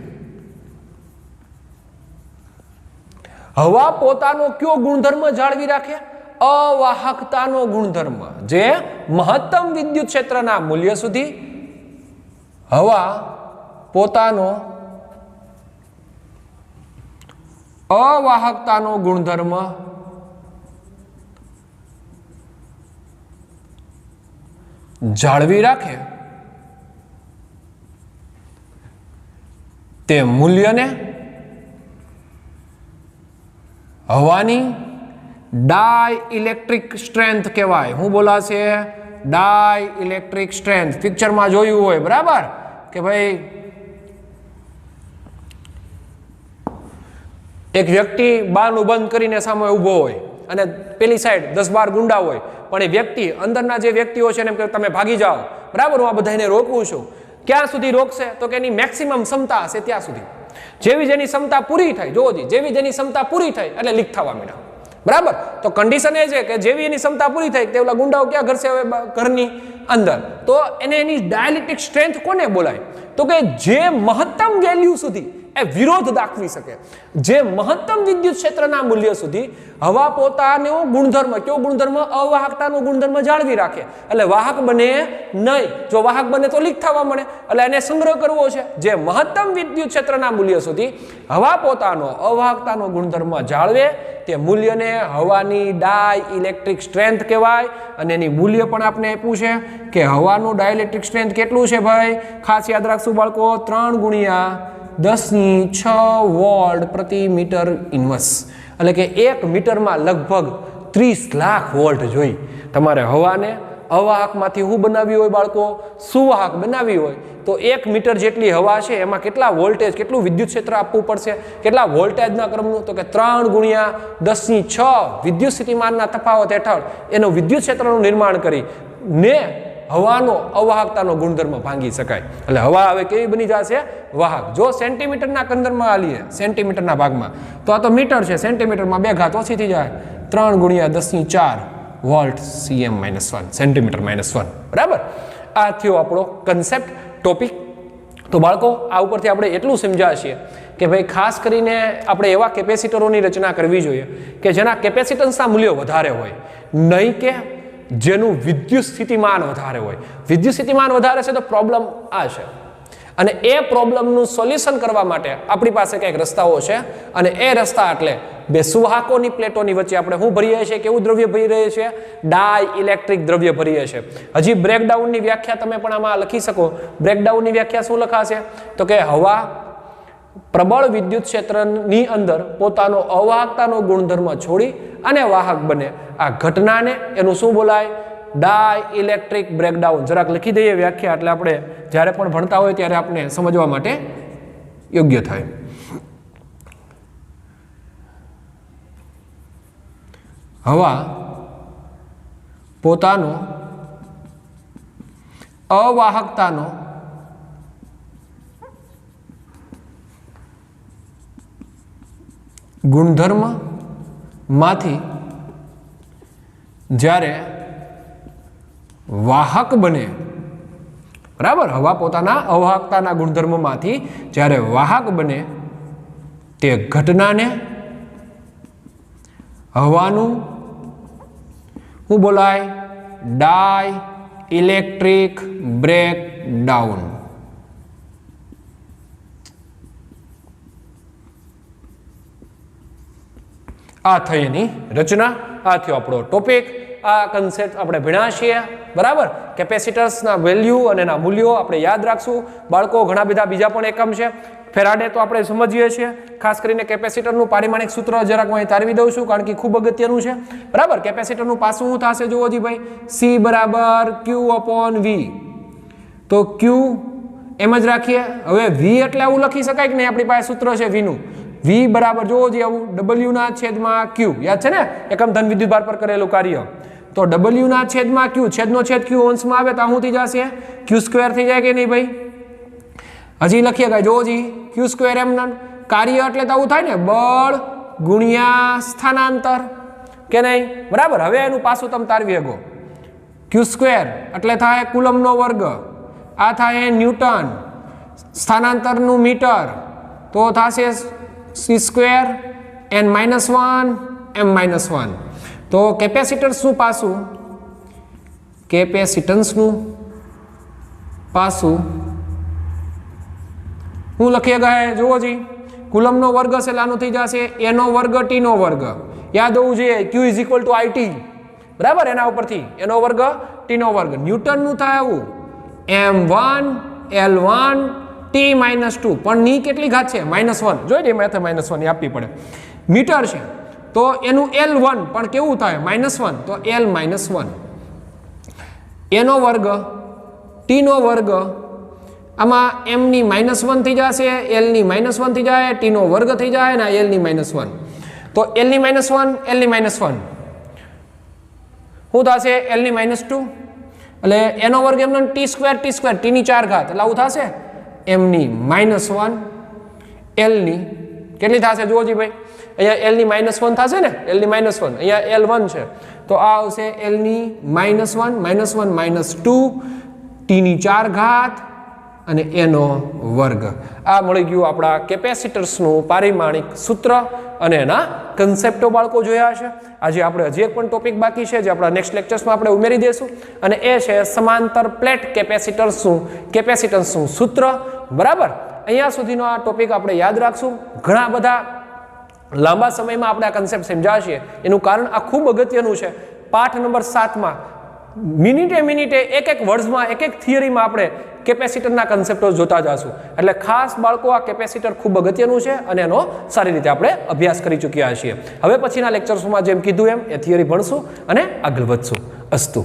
હવા પોતાનો કયો ગુણધર્મ જાળવી રાખે? અવાહકતાનો ગુણધર્મ. જે મહત્તમ વિદ્યુત ક્ષેત્રના મૂલ્ય સુધી હવા પોતાનો અવાહકતાનો ગુણધર્મ જાળવી રાખે તે મૂલ્યને હવાની ડાઇલેક્ટ્રિક સ્ટ્રેન્થ કહેવાય. શું બોલાશે? ડાય ઇલેક્ટ્રિક સ્ટ્રેન્થ. પિક્ચરમાં જોયું હોય બરાબર કે ભાઈ એક વ્યક્તિ બારનું બંધ કરીને સામે ઊભો હોય અને પેલી સાઈડ 10-12 ગુંડા હોય, પણ એ વ્યક્તિ અંદરના જે વ્યક્તિઓ છે એને એમ કે તમે ભાગી જાઓ, બરાબર, હું આ બધાને રોકું છું. ક્યાં સુધી રોકશે? તો કે એની મેક્સિમમ ક્ષમતા હશે ત્યાં સુધી. જેવી જેની ક્ષમતા પૂરી થાય, જોજી, જેવી જેની ક્ષમતા પૂરી થાય એટલે લીક થવા માંડ્યા, બરાબર. તો કન્ડિશન એ છે કે જેવી એની ક્ષમતા પૂરી થાય તે ઓલા ગુંડાઓ ક્યાં ઘરશે? હવે ઘરની અંદર. તો એને એની ડાયલેક્ટ્રિક સ્ટ્રેન્થ કોને બોલાય? તો કે જે મહત્તમ વેલ્યુ સુધી એ વિરોધ દાખવી શકે, જે મહત્તમ વિદ્યુત ક્ષેત્રના મૂલ્ય સુધી હવા પોતાનો ગુણધર્મ, કયો ગુણધર્મ? અવાહકતાનો ગુણધર્મ જાળવી રાખે, એટલે વાહક બને નહીં. જો વાહક બને તો લીક થવા મળે, એટલે એને સંગ્રહ કરવો છે. જે મહત્તમ વિદ્યુત ક્ષેત્રના મૂલ્ય સુધી હવા પોતાનો અવાહકતાનો ગુણધર્મ જાળવે તે મૂલ્યને હવાની ડાય ઇલેક્ટ્રિક સ્ટ્રેન્થ કહેવાય. અને એની મૂલ્ય પણ આપણે આપ્યું છે કે હવાનું ડાયઇલેક્ટ્રિક સ્ટ્રેન્થ કેટલું છે ભાઈ? ખાસ યાદ રાખશું બાળકો, 3 ગુણ્યા 10⁶ વોલ્ટ પ્રતિ મીટર ઇન્વર્સ, એટલે કે 1 મીટરમાં લગભગ 30 લાખ વોલ્ટ જોઈ. તમારે હવાને અવાહકમાંથી શું બનાવી હોય બાળકો? સુવાહક બનાવી હોય તો 1 મીટર જેટલી હવા છે એમાં કેટલા વોલ્ટેજ, કેટલું વિદ્યુત ક્ષેત્ર આપવું પડશે? કેટલા વોલ્ટેજના ક્રમનું? તો કે 3 ગુણ્યા 10⁶ વિદ્યુત સ્થિતિમાનના તફાવત હેઠળ એનું વિદ્યુત ક્ષેત્રનું નિર્માણ કરી ને હવાનો અવાહકતાનો ગુણધર્મ ભાંગી શકાય. એટલે હવા હવે કેવી બની જશે? વાહક. જો સેન્ટીમીટરના કંદરમાં આલીએ, સેન્ટીમીટરના ભાગમાં, તો આ તો મીટર છે, સેન્ટીમીટરમાં 2 ઘાત ઓછી થઈ જાય. 3 ગુણ્યા 10⁴ વોલ્ટ cm-1, સેન્ટીમીટર -1, બરાબર. આ થયો આપણો કન્સેપ્ટ, ટોપિક. તો બાળકો આ ઉપરથી આપણે એટલું સમજ્યા છીએ કે ભાઈ ખાસ કરીને આપણે એવા કેપેસિટરોની રચના કરવી જોઈએ કે જેના કેપેસિટન્સના મૂલ્યો વધારે હોય, નહીં કે જેનું વિદ્યુત સ્થિતિમાન વધારે હોય. વિદ્યુત સ્થિતિમાન વધારે છે તો પ્રોબ્લેમ આ છે, અને એ પ્રોબ્લેમનું સોલ્યુશન કરવા માટે આપણી પાસે કંઈક રસ્તાઓ છે, અને એ રસ્તા એટલે બે સુવાહકોની પ્લેટોની વચ્ચે આપણે શું ભરીએ છીએ? કેવું દ્રવ્ય ભરી રહીએ છીએ? ડાય ઇલેક્ટ્રિક દ્રવ્ય ભરીએ છીએ. હજી બ્રેકડાઉનની વ્યાખ્યા તમે પણ આમાં લખી શકો. બ્રેકડાઉનની વ્યાખ્યા શું લખાશે? તો કે હવા પ્રબળ વિદ્યુત ક્ષેત્રની અંદર પોતાનો અવાહકતાનો ગુણધર્મ છોડી અને વાહક બને. આ ઘટનાને એનું શું બોલાય? ડાય ઇલેક્ટ્રિક બ્રેકડાઉન. જરાક લખી દઈએ વ્યાખ્યા, એટલે આપણે જ્યારે પણ ભણતા હોય ત્યારે આપણે સમજવા માટે યોગ્ય થાય. હવા પોતાનો અવાહકતાનો ગુણધર્મ માંથી જ્યારે વાહક બને, બરાબર, હવા પોતાના અવાહકતાના ગુણધર્મમાંથી જ્યારે વાહક બને તે ઘટનાને હવાનું શું બોલાય? ડાય ઇલેક્ટ્રિક બ્રેકડાઉન. આ થઈ એની રચના, આ થયો આપણો ટોપિક. આ કન્સેપ્ટ આપણે ભણ્યા છીએ, બરાબર. કેપેસિટર્સના વેલ્યુ અને એના મૂલ્યો આપણે યાદ રાખશું બાળકો. ઘણા બધા બીજા પણ એકમ છે. ફેરાડે તો આપણે સમજીએ છીએ. ખાસ કરીને કેપેસિટરનું પારિમાણિક સૂત્ર જરાક હું અહીં તારવી દઉં છું, કારણ કે ખૂબ અગત્યનું છે, બરાબર. કેપેસિટરનું પાસું શું થશે? જુઓ જી ભાઈ, C બરાબર Q/V. તો Q એમ જ રાખીએ. હવે V એટલે આવું લખી શકાય કે નહીં? આપણી પાસે સૂત્ર છે V નું. V બરાબર જુઓ જી આવું, W/Q. યાદ છે ને? એકમ ધન વિદ્યુત ભાર પર કરેલું કાર્ય. તો W/Q, છેદનો છેદ Q અંશમાં આવે તો શું થઈ જશે? Q² થઈ જાય કે નહીં ભાઈ? હજી લખીએ કાંઈ, જોવો જી, Q² એમ કાર્ય એટલે તો આવું થાય ને, બળ ગુણ્યા સ્થાનાંતર, કે નહીં? બરાબર. હવે એનું પાછું તમે તારવી શકો. Q² એટલે થાય કુલમનો વર્ગ, આ થાય ન્યૂટન, સ્થાનાંતરનું મીટર, તો થશે C² n-1 m-1. તો કેપેસિટન્સનું પાસું, કેપેસિટન્સનું પાસું હું લખીએ ગયા, જુઓ જી, કુલમનો વર્ગ છે એટલે આનું થઈ જશે A² T². યાદ હોવું જોઈએ Q = IT, બરાબર. એના ઉપરથી A² T². ન્યૂટનનું થાય આવું M1 L1 T-2, પણ ની કેટલી ઘાત છે? -1. જોઈ દે મેથે -1 આપવી પડે. મીટર છે તો એનું L1 પણ કેવું થાય? -1, તો L-1. એનો વર્ગ ટીનો વર્ગ આમાં એમની -1 થઈ જશે, એલની -1 થઈ જાય, ટીનો વર્ગ થઈ જાય અને એલની -1. તો એલની -1 એલની -1 શું થશે? એલની -2 એટલે એનો વર્ગ એમનો t² ટીની 4 ઘાત એટલે આવું થશે. એમની -1 એલની કેટલી થશે જોજી ભાઈ? અહીંયા એલની -1 થશે ને, એલની -1 અહીંયા L1 છે તો આ આવશે એલની -1 -2 ટીની 4 ઘાત અને એનો વર્ગ. આ મળી ગયું આપણા કેપેસિટર્સનું પારિમાણિક સૂત્ર અને એના કન્સેપ્ટો બાળકો જોયા છે. આજે આપણે હજી એક પણ ટોપિક બાકી છે જે આપણા નેક્સ્ટ લેક્ચર્સમાં આપણે ઉમેરી દઈશું અને એ છે સમાંતર પ્લેટ કેપેસિટન્સનું સૂત્ર. બરાબર, અહીંયા સુધીનો આ ટોપિક આપણે યાદ રાખશું. ઘણા બધા લાંબા સમયમાં આપણે આ કન્સેપ્ટ સમજાશે. એનું કારણ આ ખૂબ અગત્યનું છે. પાઠ નંબર 7માં મિનિટે એક વર્ડ્સમાં એક થિયરીમાં આપણે કેપેસિટરના કન્સેપ્ટો જોતા જશું. એટલે ખાસ બાળકો આ કેપેસિટર ખૂબ અગત્યનું છે અને એનો સારી રીતે આપણે અભ્યાસ કરી ચૂક્યા છીએ. હવે પછીના લેક્ચર્સમાં જેમ કીધું એમ એ થિયરી ભણશું અને આગળ વધશું. અસ્તુ.